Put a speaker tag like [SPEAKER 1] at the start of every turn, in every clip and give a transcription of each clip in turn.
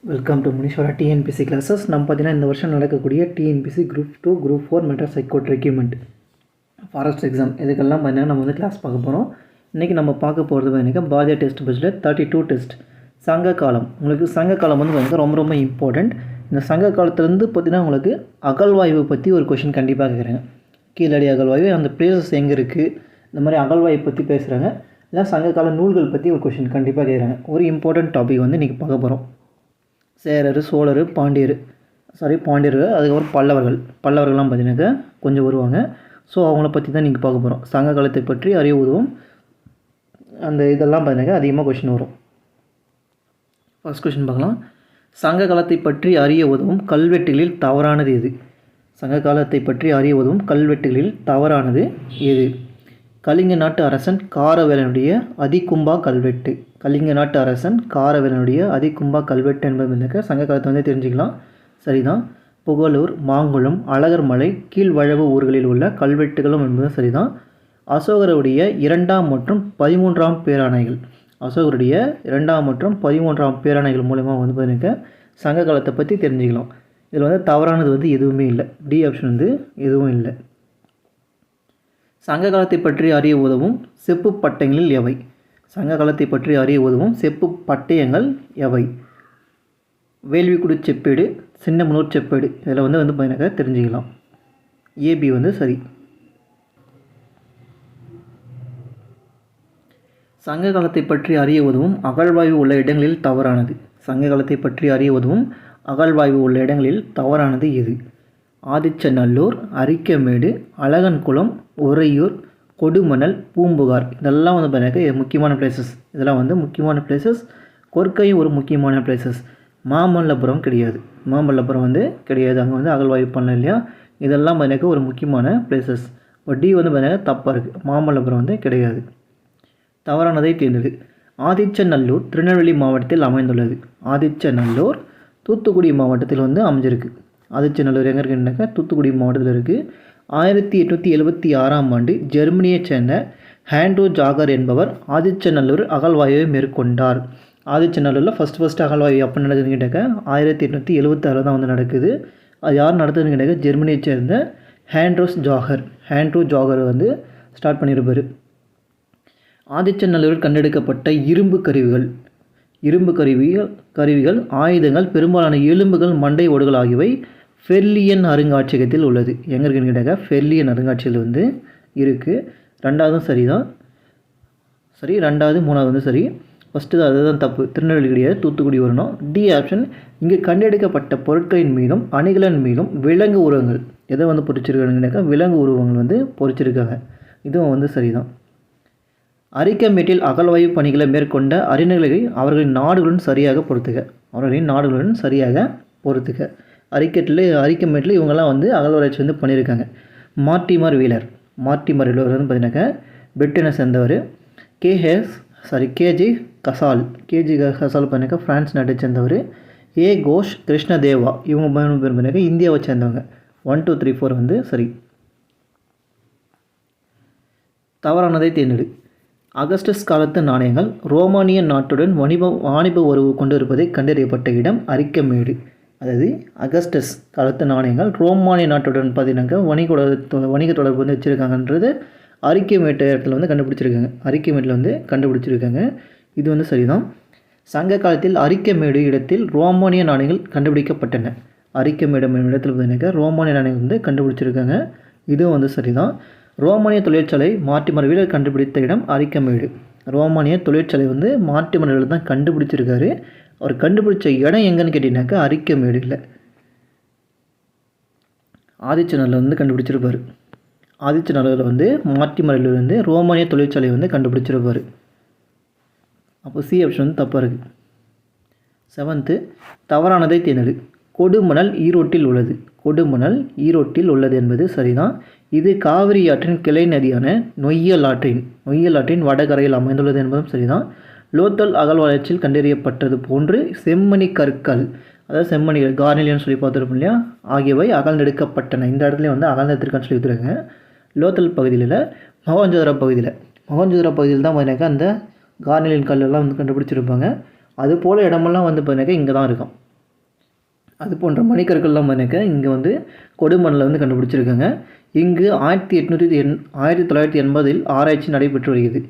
[SPEAKER 1] Welcome to Muniswara TNPSC classes. நம்ம பார்த்தீங்கன்னா இந்த வருஷம் நடக்கக்கூடிய டிஎன்பிசி குரூப் 2 குரூப் 4 மற்றும் சைக்கோட் ரெக்யூமெண்ட் ஃபாரஸ்ட் எக்ஸாம் இதுக்கெல்லாம் பார்த்தீங்கன்னா நம்ம வந்து கிளாஸ் பார்க்க போகிறோம். இன்றைக்கி நம்ம பார்க்க போகிறது பார்த்தீங்கன்னா பாரதிய டெஸ்ட் பட்ஜெட் 32 டெஸ்ட் சங்க காலம். உங்களுக்கு சங்க காலம் வந்து பார்த்தீங்கன்னா ரொம்ப ரொம்ப இம்பார்ட்டண்ட். இந்த சங்க காலத்துலேருந்து பார்த்தீங்கன்னா உங்களுக்கு அகழ்வாய்வு பற்றி ஒரு கொஷின் கண்டிப்பாக கேட்குறாங்க. கீழடி அகழ்வாய்வு அந்த பிளேசஸ் எங்கே இருக்குது, இந்த மாதிரி அகழ்வாய்வு பற்றி பேசுகிறாங்க. இல்லை சங்ககால நூல்கள் பற்றி ஒரு கொஷின் கண்டிப்பாக கேட்குறாங்க. ஒரு இம்பார்ட்டண்ட் டாபிக் வந்து இன்றைக்கி பார்க்க போகிறோம். சேரர், சோழர், பாண்டியர், அதுக்கப்புறம் பல்லவர்கள்லாம் பார்த்தீங்கன்னாக்கா கொஞ்சம் வருவாங்க. ஸோ அவங்கள பற்றி தான் நீங்கள் பார்க்க போகிறோம். சங்க காலத்தை பற்றி அறிய உதவும் அந்த இதெல்லாம் பார்த்தீங்கன்னாக்கா அதிகமாக கொஷின் வரும். ஃபர்ஸ்ட் கொஷின் பார்க்கலாம். சங்க காலத்தை பற்றி அறிய உதவும் கல்வெட்டுகளில் தவறானது எது? சங்க காலத்தை பற்றி அறிய உதவும் கல்வெட்டுகளில் தவறானது எது? கலிங்க நாட்டு அரசன் காரவேலனுடைய அதிகும்பா கல்வெட்டு. கலிங்க நாட்டு அரசன் காரவேலனுடைய அதிகும்பா கல்வெட்டு என்பது சங்க காலத்தை வந்து தெரிஞ்சுக்கலாம். சரிதான். புகழூர், மாங்குளம், அழகர்மலை, கீழ்வழவு ஊர்களில் உள்ள கல்வெட்டுகளும் என்பது சரிதான். அசோகருடைய 2ஆம் மற்றும் 13ஆம் பேராணைகள். அசோகருடைய 2ஆம் மற்றும் 13ஆம் பேராணைகள் மூலமாக வந்து பார்த்தீங்கன்னா சங்க காலத்தை பற்றி தெரிஞ்சுக்கலாம். இதில் வந்து தவறானது வந்து எதுவுமே இல்லை. டி ஆப்ஷன் வந்து எதுவும் இல்லை. சங்க காலத்தை பற்றி அறிய உதவும் செப்பு பட்டயங்களில் எவை? சங்க காலத்தை பற்றி அறிய உதவும் செப்பு பட்டயங்கள் எவை? வேள்விக்குடி செப்பேடு, சின்னமனூர் செப்பேடு. இதில் வந்து பார்த்தீங்கன்னா தெரிஞ்சுக்கலாம். ஏபி வந்து சரி. சங்க காலத்தை பற்றி அறிய உதவும் அகழ்வாய்வு உள்ள இடங்களில் தவறானது. சங்க காலத்தை பற்றி அறிய உதவும் அகழ்வாய்வு உள்ள இடங்களில் தவறானது எது? ஆதிச்சநல்லூர், அரிக்கமேடு, அழகன்குளம், உறையூர், கொடுமணல், பூம்புகார். இதெல்லாம் வந்து பார்த்தீங்கன்னா முக்கியமான பிளேசஸ். இதெல்லாம் வந்து முக்கியமான பிளேசஸ். கொற்கையும் ஒரு முக்கியமான பிளேசஸ். மாமல்லபுரம் கிடையாது. மாமல்லபுரம் வந்து கிடையாது. அங்கே வந்து அகழ்வாய்வு பண்ணல இல்லையா. இதெல்லாம் பார்த்தீங்கன்னா ஒரு முக்கியமான பிளேசஸ். டி வந்து பார்த்தீங்கன்னா தப்பாக இருக்குது. மாமல்லபுரம் வந்து கிடையாது. தவறானதை தேர்ந்தது. ஆதிச்சநல்லூர் திருநெல்வேலி மாவட்டத்தில் அமைந்துள்ளது. ஆதிச்சநல்லூர் தூத்துக்குடி மாவட்டத்தில் வந்து அமைஞ்சிருக்கு. ஆதிச்சநல்லூர் எங்கே இருக்குன்னாக்கா தூத்துக்குடி மாவட்டத்தில் இருக்குது. 1876ஆம் ஆண்டு ஜெர்மனியைச் சேர்ந்த ஹேண்ட்ரூ ஜாகர் என்பவர் ஆதிச்சநல்லூர் அகழ்வாய்வை மேற்கொண்டார். ஆதிச்சநல்லூரில் ஃபஸ்ட்டு அகழ்வாய்வு எப்போ நடக்குதுன்னு கேட்டாக்கா 1876 தான் வந்து நடக்குது. அது யார் நடத்துதுன்னு கேட்டாக்கா ஜெர்மனியைச் சேர்ந்த ஹேண்ட்ரூ ஜாகர் வந்து ஸ்டார்ட் பண்ணியிருப்பார். ஆதிச்சநல்லூரில் கண்டெடுக்கப்பட்ட இரும்பு கருவிகள், ஆயுதங்கள், பெரும்பாலான எலும்புகள், மண்டை ஓடுகள் ஆகியவை ஃபெர்லியன் அருங்காட்சியகத்தில் உள்ளது. எங்கே இருக்குன்னு கேட்டாக்கா ஃபெர்லியன் அருங்காட்சியகத்தில் வந்து இருக்குது. ரெண்டாவதும் சரி தான். சரி, ரெண்டாவது மூணாவது வந்து சரி. ஃபஸ்ட்டு அதுதான் தப்பு. திருநெல்வேலி கிடையாது, தூத்துக்குடி வரணும். D option. இங்கே கண்டெடுக்கப்பட்ட பொருட்களின் மீதும் அணிகலன் மீதும் விலங்கு உருவங்கள் எதை வந்து பொறிச்சிருக்காங்கன்னாக்கா விலங்கு உருவங்கள் வந்து பொறிச்சிருக்காங்க. இதுவும் வந்து சரிதான். அரிக்கமேட்டில் அகழ்வாய்வு பணிகளை மேற்கொண்ட அறிஞர்களை அவர்களின் நாடுகளுடன் சரியாக பொறுத்துக. அரிக்கமேட்டில் இவங்கெல்லாம் வந்து அகழ்வாராய்ச்சி வந்து பண்ணியிருக்காங்க. மார்ட்டிமர் வீலர் வந்து பார்த்தீங்கன்னாக்கா பிரிட்டனை சேர்ந்தவர். கேஜி கசால் பார்த்தீங்கன்னா ஃப்ரான்ஸ் நாட்டை சேர்ந்தவர். ஏ கோஷ் கிருஷ்ணதேவா இவங்க பேர் பார்த்தீங்கன்னா இந்தியாவை சேர்ந்தவங்க. 1 2 3 4 வந்து சரி. தவறானதை தேர்ந்தெடு. அகஸ்டஸ் காலத்து நாணயங்கள் ரோமானிய நாட்டுடன் வாணிப உறவு கொண்டு இருப்பதை கண்டறியப்பட்ட இடம் அரிக்கமேடு. அதாவது அகஸ்டஸ் காலத்து நாணயங்கள் ரோமானிய நாட்டுடன் பார்த்தீங்கன்னாக்கா வணிக தொடர்பு வந்து வச்சுருக்காங்கன்றது அரிக்கமேட்டு இடத்துல வந்து கண்டுபிடிச்சிருக்காங்க. இது வந்து சரிதான். சங்க காலத்தில் அரிக்கமேடு இடத்தில் ரோமானிய நாணயங்கள் கண்டுபிடிக்கப்பட்டன. அரிக்கமேடு இடத்துல பார்த்தீங்கன்னாக்கா ரோமானிய நாணயங்கள் வந்து கண்டுபிடிச்சிருக்காங்க. இதுவும் வந்து சரிதான். ரோமானிய தொழிற்சாலை மார்ட்டிமர் வீலர் கண்டுபிடித்த இடம் அரிக்கமேடு. ரோமானிய தொழிற்சாலை வந்து மார்ட்டிமர் வீலர் தான் கண்டுபிடிச்சிருக்காரு. அவர் கண்டுபிடிச்ச இடம் எங்கன்னு கேட்டிங்கனாக்கா அரிக்கமேடு இல்லை, ஆதிச்சநல்லூர் வந்து கண்டுபிடிச்சிருப்பார். ஆதிச்சநல்லூரில் வந்து மார்ட்டிமர் வீலர் வந்து ரோமானிய தொழிற்சாலை வந்து கண்டுபிடிச்சிருப்பார். அப்போ சி ஆப்ஷன் வந்து தப்பாக இருக்குது. 7th தவறானதை தேர்ந்தெடு. கொடுமணல் ஈரோட்டில் உள்ளது என்பது சரிதான். இது காவிரி ஆற்றின் கிளை நதியான நொய்யல் ஆற்றின் வடகரையில் அமைந்துள்ளது என்பதும் சரிதான். லோத்தல் அகழ்வாராய்ச்சியில் கண்டறியப்பட்டது போன்று செம்மணி கற்கள், அதாவது செம்மணி கார்னிலியன் சொல்லி பார்த்துருப்போம் இல்லையா, ஆகியவை அகழ்ந்தெடுக்கப்பட்டன. இந்த இடத்துல வந்து அகழ்ந்தெடுத்திருக்கான்னு சொல்லி கொடுத்துருக்காங்க. லோத்தல் பகுதியில் மொஹஞ்சதாரோ பகுதியில் தான் பார்த்தீங்கன்னாக்கா அந்த கார்னிலியன் கல்லெல்லாம் வந்து கண்டுபிடிச்சிருப்பாங்க. அது போல் இடமெல்லாம் வந்து பார்த்தீங்கன்னாக்கா இங்கே தான் இருக்கும். அது போன்ற மணிக்கற்கள்லாம் பார்த்தீங்கன்னாக்கா இங்கே வந்து கொடுமண்ணில் வந்து கண்டுபிடிச்சிருக்காங்க. இங்கு 1980 ஆராய்ச்சி நடைபெற்று வருகிறது.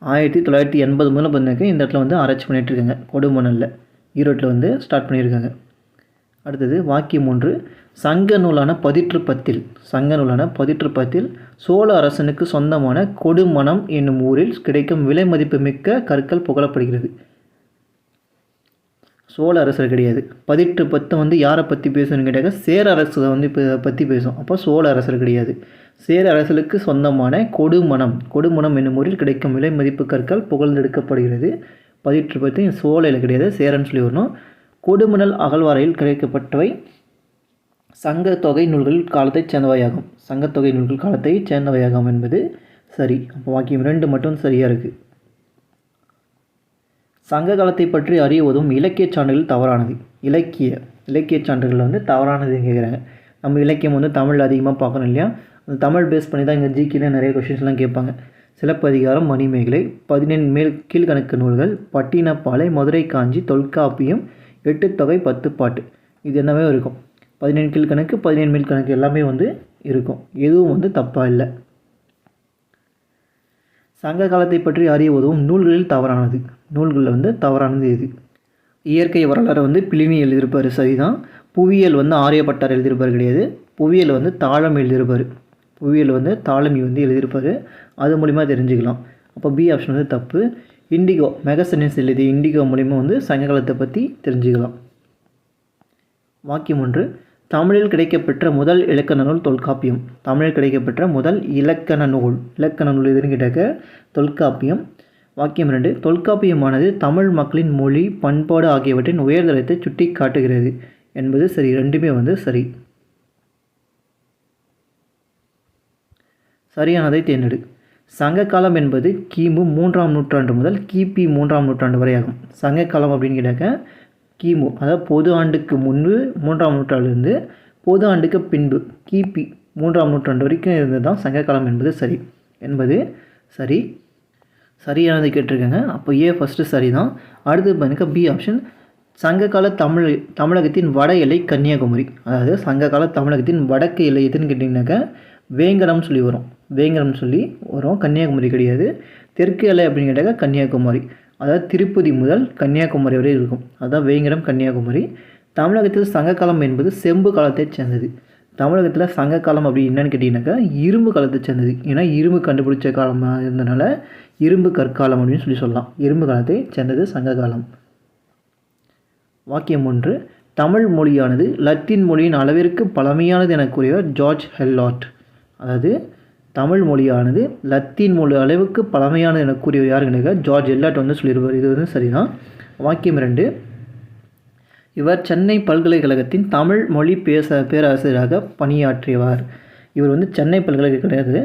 [SPEAKER 1] 1980 முதல்ல பார்த்தீங்கன்னாக்கா இந்த இடத்துல வந்து ஆராய்ச்சி பண்ணிகிட்டு இருக்காங்க. கொடுமணலில் ஈரோட்டில் வந்து ஸ்டார்ட் பண்ணியிருக்காங்க. அடுத்தது வாக்கியம் 1. சங்க நூலான பதிற்றுப்பத்தில் சோழ அரசனுக்கு சொந்தமான கொடுமணம் என்னும் ஊரில் கிடைக்கும் விலை மதிப்பு மிக்க கற்கள் புகழப்படுகிறது. சோழ அரசர் கிடையாது. 18 வந்து யாரை பற்றி பேசணும்னு கேட்டாக்க சேர அரசை வந்து இப்போ பற்றி பேசும். அப்போ சோழ அரசர் கிடையாது. சேர அரசருக்கு சொந்தமான கொடுமணம் என்னும் ஊரில் கிடைக்கும் விலை மதிப்பு கற்கள் புகழ்ந்தெடுக்கப்படுகிறது. 18 சோழையில் கிடையாது, சேரன்னு சொல்லி வரணும். கொடுமணல் அகழ்வாரையில் கிடைக்கப்பட்டவை சங்கத்தொகை நூல்கள் காலத்தைச் சேர்ந்தவையாகும் என்பது சரி. அப்போ வாக்கியம் 2 மட்டும் சரியாக இருக்குது. சங்க காலத்தை பற்றி அறிய உதவும் இலக்கிய சான்றுகள் தவறானது. இலக்கிய சான்றுகள் வந்து தவறானதுன்னு கேட்குறாங்க. நம்ம இலக்கியம் வந்து தமிழ் அதிகமாக பார்க்கணும் இல்லையா? அந்த தமிழ் பேஸ் பண்ணி தான் இங்கே ஜிகேல நிறைய கொஷின்ஸ்லாம் கேட்பாங்க. சிலப்பதிகாரம், மணிமேகலை, 14 கீழ்கணக்கு நூல்கள், பட்டினப்பாலை, மதுரை காஞ்சி, தொல்காப்பியம், 8 தொகை, 10 பாட்டு, இது என்னவே இருக்கும். 14 கீழ்கணக்கு, 14 மேல்கணக்கு எல்லாமே வந்து இருக்கும். எதுவும் வந்து தப்பாக இல்லை. சங்க காலத்தை பற்றி அறிய உதவும் நூல்களில் தவறானது எது? இயற்கை வரலாறு வந்து பிளினி எழுதியிருப்பார், சரிதான். புவியியல் வந்து ஆரியப்பட்டார் எழுதியிருப்பார், கிடையாது. புவியியல் வந்து தாளமி எழுதியிருப்பார். அது மூலிமா தெரிஞ்சுக்கலாம். அப்போ பி ஆப்ஷன் வந்து தப்பு. இண்டிகோ மெகசனிஸ் எழுதி இண்டிகோ மூலிமா வந்து சங்க காலத்தை பற்றி தெரிஞ்சுக்கலாம். வாக்கியம் 1. தமிழில் கிடைக்கப்பெற்ற முதல் இலக்கண நூல் தொல்காப்பியம். தமிழில் கிடைக்கப்பெற்ற முதல் இலக்கண நூல் எதுன்னு கேட்டாக்க தொல்காப்பியம். வாக்கியம் 2. தொல்காப்பியமானது தமிழ் மக்களின் மொழி, பண்பாடு ஆகியவற்றின் உயர்தரத்தை சுட்டி காட்டுகிறது என்பது சரி. ரெண்டுமே வந்து சரி. சரியானதை தேர்ந்தெடு. சங்க காலம் என்பது கிமு 3ஆம் நூற்றாண்டு முதல் கிபி 3ஆம் நூற்றாண்டு வரை ஆகும். சங்க காலம் அப்படின்னு கேட்டாக்க கிமு, அதாவது பொது ஆண்டுக்கு முன்பு 3ஆம் நூற்றாண்டுலேருந்து பொது ஆண்டுக்கு பின்பு கிபி 3ஆம் நூற்றாண்டு வரைக்கும் இருந்தது தான் சங்க காலம் என்பது சரி. சரியானது கேட்டிருக்காங்க. அப்போ ஏ ஃபஸ்ட்டு சரி தான். அடுத்து பாருங்க பி ஆப்ஷன். சங்ககால தமிழகத்தின் வட எல்லை கன்னியாகுமரி. அதாவது சங்ககால தமிழகத்தின் வடக்கு எல்லை எதுன்னு கேட்டிங்கனாக்கா வேங்கடம் சொல்லி வரும். கன்னியாகுமரி கிடையாது. தெற்கு எல்லை அப்படின்னு கேட்டாக்கா கன்னியாகுமரி, அதாவது திருப்பதி முதல் கன்னியாகுமரி வரை இருக்கும். அதுதான் வேங்கடம், கன்னியாகுமரி. தமிழகத்தில் சங்ககாலம் என்பது செம்பு காலத்தை சேர்ந்தது. தமிழகத்தில் சங்ககாலம் அப்படி என்னன்னு கேட்டிங்கனாக்கா இரும்பு காலத்தை சேர்ந்தது. ஏன்னா இரும்பு கண்டுபிடிச்ச காலமாக இருந்தனால இரும்பு கற்காலம் அப்படின்னு சொல்லலாம். இரும்பு காலத்தை சேர்ந்தது சங்ககாலம். வாக்கியம் 1. தமிழ் மொழியானது லத்தீன் மொழியின் அளவிற்கு பழமையானது என கூறியவர் ஜார்ஜ் ஹெல்லார்ட். அதாவது தமிழ் மொழியானது லத்தீன் மொழி அளவுக்கு பழமையானது என கூறியவர் யாருங்க? ஜார்ஜ் ஹெல்லார்ட் வந்து சொல்லியிருப்பார். இது வந்து சரிதான். வாக்கியம் 2. இவர் சென்னை பல்கலைக்கழகத்தின் தமிழ் மொழி பேராசிரியராக பணியாற்றியவர். இவர் வந்து சென்னை பல்கலைக்கழகம் கிடையாது,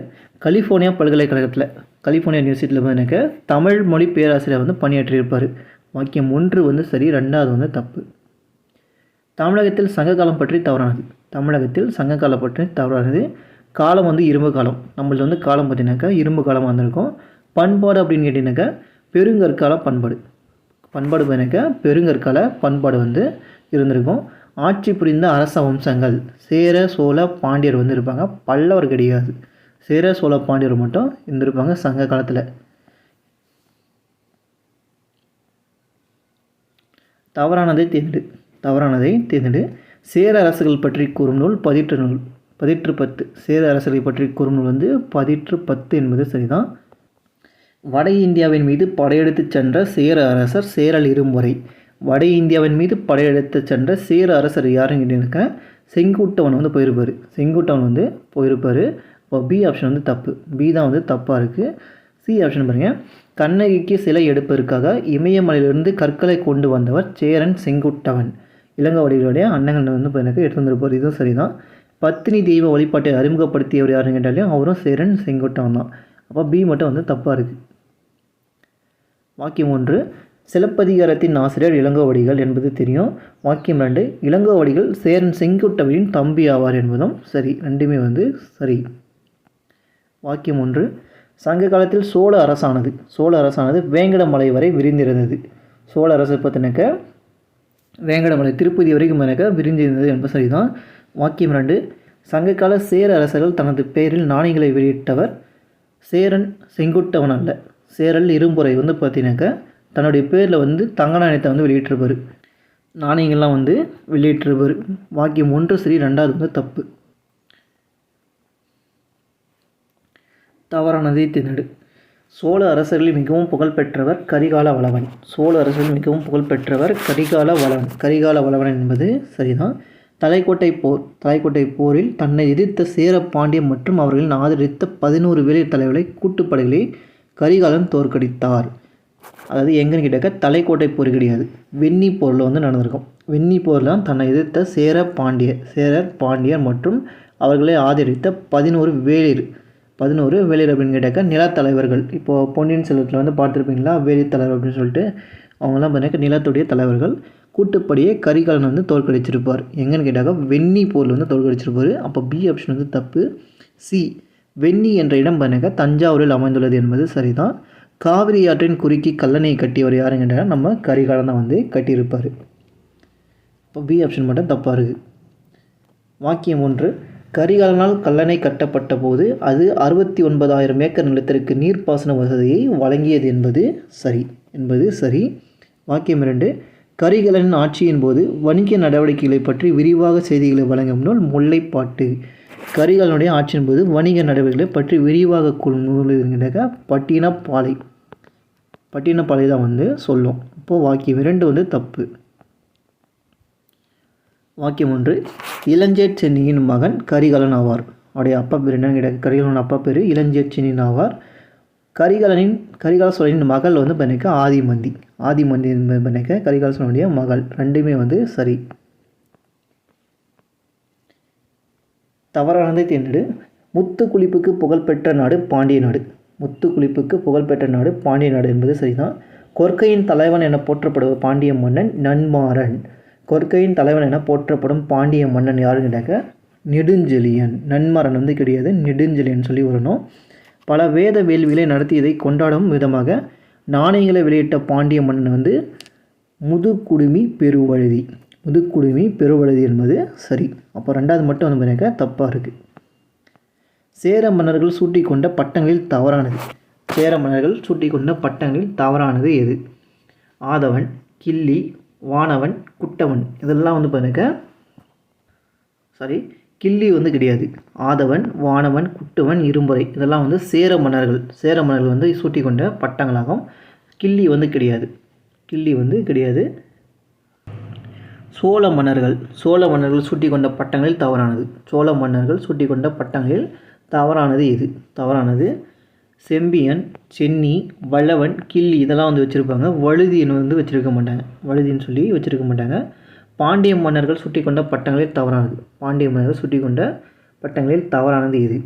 [SPEAKER 1] கலிஃபோர்னியா பல்கலைக்கழகத்தில், கலிஃபோர்னியா யூனிவர்சிட்டியில் வந்து தமிழ் மொழி பேராசிரியர் வந்து பணியாற்றியிருப்பார். வாக்கியம் 1 வந்து சரி, 2வது வந்து தப்பு. தமிழகத்தில் சங்ககாலம் பற்றி தவறானது. காலம் வந்து இரும்பு காலம். நம்மளது வந்து காலம் பார்த்தீங்கன்னாக்கா இரும்பு காலமாக இருந்திருக்கும். பண்பாடு அப்படின்னு கேட்டிங்கனாக்கா பெருங்கற்கால பண்பாடு பார்த்தீங்கன்னாக்கா பெருங்கற்கால பண்பாடு வந்து இருந்திருக்கும். ஆட்சி புரிந்த அரச வம்சங்கள் சேர, சோழ, பாண்டியர் வந்து இருப்பாங்க. பல்லவர் கிடையாது. சேர, சோழ, பாண்டியர் மட்டும் இருந்திருப்பாங்க சங்க காலத்தில். தவறானதை தேர்ந்தெடு. சேர அரசுகள் பற்றி கூறும் நூல் பதிற்று 10. சேர அரசுகளை பற்றி கூறும் நூல் வந்து பதிற்று 10 என்பது சரிதான். வட இந்தியாவின் மீது படையெடுத்துச் சென்ற சேர அரசர் சேரல் இரும்பொறை. வட இந்தியாவின் மீது படையெடுத்துச் சென்ற சேர அரசர் யாருன்னு இருக்க செங்குட்டவன் வந்து போயிருப்பார். இப்போ பி ஆப்ஷன் வந்து தப்பு. பி தான் வந்து தப்பாக இருக்குது. சி ஆப்ஷன் பாருங்கள். கண்ணகிக்கு சிலை எடுப்பதற்காக இமயமலையிலிருந்து கற்களை கொண்டு வந்தவர் சேரன் செங்குட்டவன். இளங்கோவடிகளுடைய அண்ணங்கள் வந்து எனக்கு எடுத்து வந்திருப்பார். இதுவும் சரிதான். பத்தினி தெய்வ வழிபாட்டை அறிமுகப்படுத்தியவர் யாருன்னு கேட்டாலையும் அவரும் சேரன் செங்குட்டவன் தான். அப்போ பி மட்டும் வந்து தப்பாக இருக்குது. வாக்கியம் 1. சிலப்பதிகாரத்தின் ஆசிரியர் இளங்கோவடிகள் என்பது தெரியும். வாக்கியம் 2. இளங்கோவடிகள் சேரன் செங்குட்டவனின் தம்பி ஆவார் என்பதும் சரி. ரெண்டுமே வந்து சரி. வாக்கியம் 1. சங்க காலத்தில் சோழ அரசானது வேங்கட மலை வரை விரிந்திருந்தது. சோழ அரசு பார்த்தினாக்க வேங்கடமலை திருப்பதி வரைக்கும் விரிஞ்சிருந்தது என்பது சரிதான். வாக்கியம் 2, சங்ககால சேர அரசர்கள் தனது பெயரில் நாணயங்களை வெளியிட்டவர் சேரன் செங்குட்டவன் அல்ல. சேரல் இரும்புரை பார்த்தீங்கன்னாக்கா தன்னுடைய பேரில் தங்க நாணயத்தை வெளியிட்டிருப்பார். நாணயங்கள்லாம் வெளியிட்டிருப்பார். வாக்கியம் 1 சரி, 2வது தப்பு. தவறானதை தேர்ந்தெடு. சோழ அரசர்களில் மிகவும் புகழ்பெற்றவர் கரிகால வளவன். சோழ அரசர்களில் மிகவும் புகழ்பெற்றவர் கரிகால வளவன். கரிகால வளவன் என்பது சரிதான். தலைக்கோட்டை போரில் தன்னை எதிர்த்த சேர பாண்டியம் மற்றும் அவர்களின் ஆதரித்த 11 வேளிர் தலைவர்களை கூட்டுப்படைகளை கரிகாலன் தோற்கடித்தார். அதாவது எங்கன்னு கேட்டாக்க தலைக்கோட்டை போர் கிடையாது, வெண்ணி போரில் நடந்திருக்கும். வெண்ணி போரில் தன்னை எதிர்த்த சேரர் பாண்டியர் மற்றும் அவர்களை ஆதரித்த 11 வேளிர் அப்படின்னு கேட்டாக்க நிலத்தலைவர்கள். இப்போது பொன்னியின் செல்வத்தில் பார்த்துருப்பீங்களா, வேளிர் தலைவர் அப்படின்னு சொல்லிட்டு அவங்களாம் பார்த்தீங்கன்னா நிலத்துடைய தலைவர்கள். கூட்டுப்படியே கரிகாலன் தோற்கடிச்சிருப்பார். எங்கன்னு கேட்டாக்க வெண்ணி போரில் தோற்கடிச்சிருப்பார். அப்போ பி ஆப்ஷன் தப்பு. சி, வெண்ணி என்ற இடம் பார்த்தீங்கன்னா தஞ்சாவூரில் அமைந்துள்ளது என்பது சரிதான். காவிரி ஆற்றின் குறுக்கி கல்லணையை கட்டியவர் யாருன்னு கேட்டால் நம்ம கரிகாலன் தான் கட்டியிருப்பார். இப்போ பி ஆப்ஷன் மட்டும் தப்பாக இருக்குது. வாக்கியம் 1, கரிகாலனால் கல்லணை கட்டப்பட்ட போது அது 69,000 ஏக்கர் நிலத்திற்கு நீர்ப்பாசன வசதியை வழங்கியது என்பது சரி. வாக்கியம் 2, கரிகாலனின் ஆட்சியின் போது வணிக நடவடிக்கைகளை பற்றி விரிவாக செய்திகளை வழங்கும் நூல் முல்லைப்பாட்டு. கரிகாலனுடைய ஆட்சியின் போது வணிக நடவடிக்கைகளை பற்றி விரிவாக நூல் பட்டினப்பாலை தான் சொல்லும். இப்போது வாக்கியம் 2 தப்பு. வாக்கியம் 1, இளஞ்சேட் சென்னியின் மகன் கரிகாலன் ஆவார். அவருடைய அப்பா பேர் என்னன்னு கேட்டால் கரிகாலன் அப்பா பேர் இளஞ்சேட் சென்னியின் ஆவார். கரிகால சோழனின் மகள் பண்ணிக்க ஆதிமந்தி என்பது பண்ணிக்க கரிகால சோழனுடைய மகள். ரெண்டுமே சரி. தவறானதை தேர்ந்தெடு. முத்துக்குளிப்புக்கு புகழ்பெற்ற நாடு பாண்டிய நாடு. முத்துக்குளிப்புக்கு புகழ்பெற்ற நாடு பாண்டிய நாடு என்பது சரிதான். கொற்கையின் தலைவன் என போற்றப்படுவது பாண்டிய மன்னன் நன்மாறன். கொற்கையின் தலைவன் என போற்றப்படும் பாண்டிய மன்னன் யாருன்னு கேட்டாக்க நெடுஞ்செழியன். நன்மாறன் கிடையாது, நெடுஞ்செழியன் சொல்லி வரணும். பல வேத வேள்விகளை நடத்தியதை கொண்டாடும் விதமாக நாணயங்களை வெளியிட்ட பாண்டிய மன்னன் முதுகுடுமி பெருவழுதி என்பது சரி. அப்போ 2வது மட்டும் பண்ணிக்க தப்பாக இருக்குது. சேர மன்னர்கள் சூட்டிக்கொண்ட பட்டங்களில் தவறானது. சேர மன்னர்கள் சூட்டிக்கொண்ட பட்டங்களில் தவறானது எது? ஆதவன், கிள்ளி, வானவன், குட்டவன். இதெல்லாம் பண்ணிக்க கிள்ளி கிடையாது. ஆதவன், வானவன், குட்டவன், இரும்புரை இதெல்லாம் சேர மன்னர்கள் சூட்டிக்கொண்ட பட்டங்களாகும். கிள்ளி கிடையாது. கிடையாது. சோழ மன்னர்கள் சூட்டிக்கொண்ட பட்டங்களில் தவறானது. சோழ மன்னர்கள் சூட்டிக்கொண்ட பட்டங்களில் தவறானது எது? தவறானது செம்பியன், சென்னி, வளவன், கிள்ளி இதெல்லாம் வச்சுருப்பாங்க. வழுதின்னு வச்சுருக்க மாட்டாங்க. வழுதின்னு சொல்லி வச்சுருக்க மாட்டாங்க. பாண்டிய மன்னர்கள் சூட்டிக்கொண்ட பட்டங்களில் தவறானது. பாண்டிய மன்னர்கள் சூட்டிக்கொண்ட பட்டங்களில் தவறானது எது?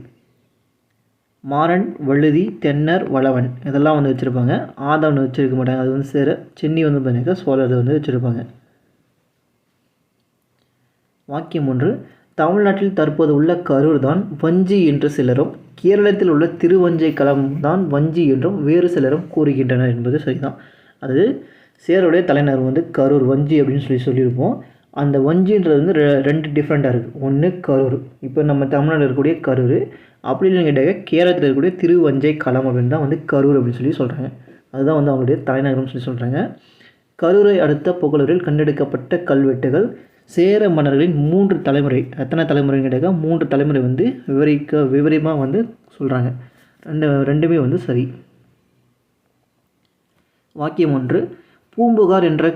[SPEAKER 1] மாறன், வழுதி, தென்னர், வளவன் இதெல்லாம் வச்சுருப்பாங்க. ஆதவன் வச்சுருக்க மாட்டாங்க. அது சேர. சென்னி பண்ணிக்க சோழர் வச்சுருப்பாங்க. வாக்கியம் 1, தமிழ்நாட்டில் தற்போது உள்ள கரூர் தான் வஞ்சி என்று சிலரும், கேரளத்தில் உள்ள திருவஞ்சை களம் தான் வஞ்சி என்றும் வேறு சிலரும் கூறுகின்றனர் என்பது சரிதான். அது சேருடைய தலைநகர் கரூர், வஞ்சி அப்படின்னு சொல்லியிருப்போம். அந்த வஞ்சின்றது 2 டிஃப்ரெண்ட்டாக இருக்குது. ஒன்று கரூர், இப்போ நம்ம தமிழ்நாட்டில் இருக்கக்கூடிய கரூர். அப்படி இல்லைன்னு கேட்டாக்க கேரளத்தில் இருக்கக்கூடிய திருவஞ்சை களம் அப்படின்னு தான் கரூர் அப்படின்னு சொல்லி சொல்கிறாங்க. அதுதான் அவங்களுடைய தலைநகரம்னு சொல்லி சொல்கிறாங்க. கரூரை அடுத்த புகழூரில் கண்டெடுக்கப்பட்ட கல்வெட்டுகள் சேர மன்னர்களின் 3 தலைமுறை. எத்தனை தலைமுறைன்னு கேட்டாக்க 3 தலைமுறை விவரமாக சொல்கிறாங்க. ரெண்டுமே சரி. வாக்கியம் 1, பூம்புகார் என்ற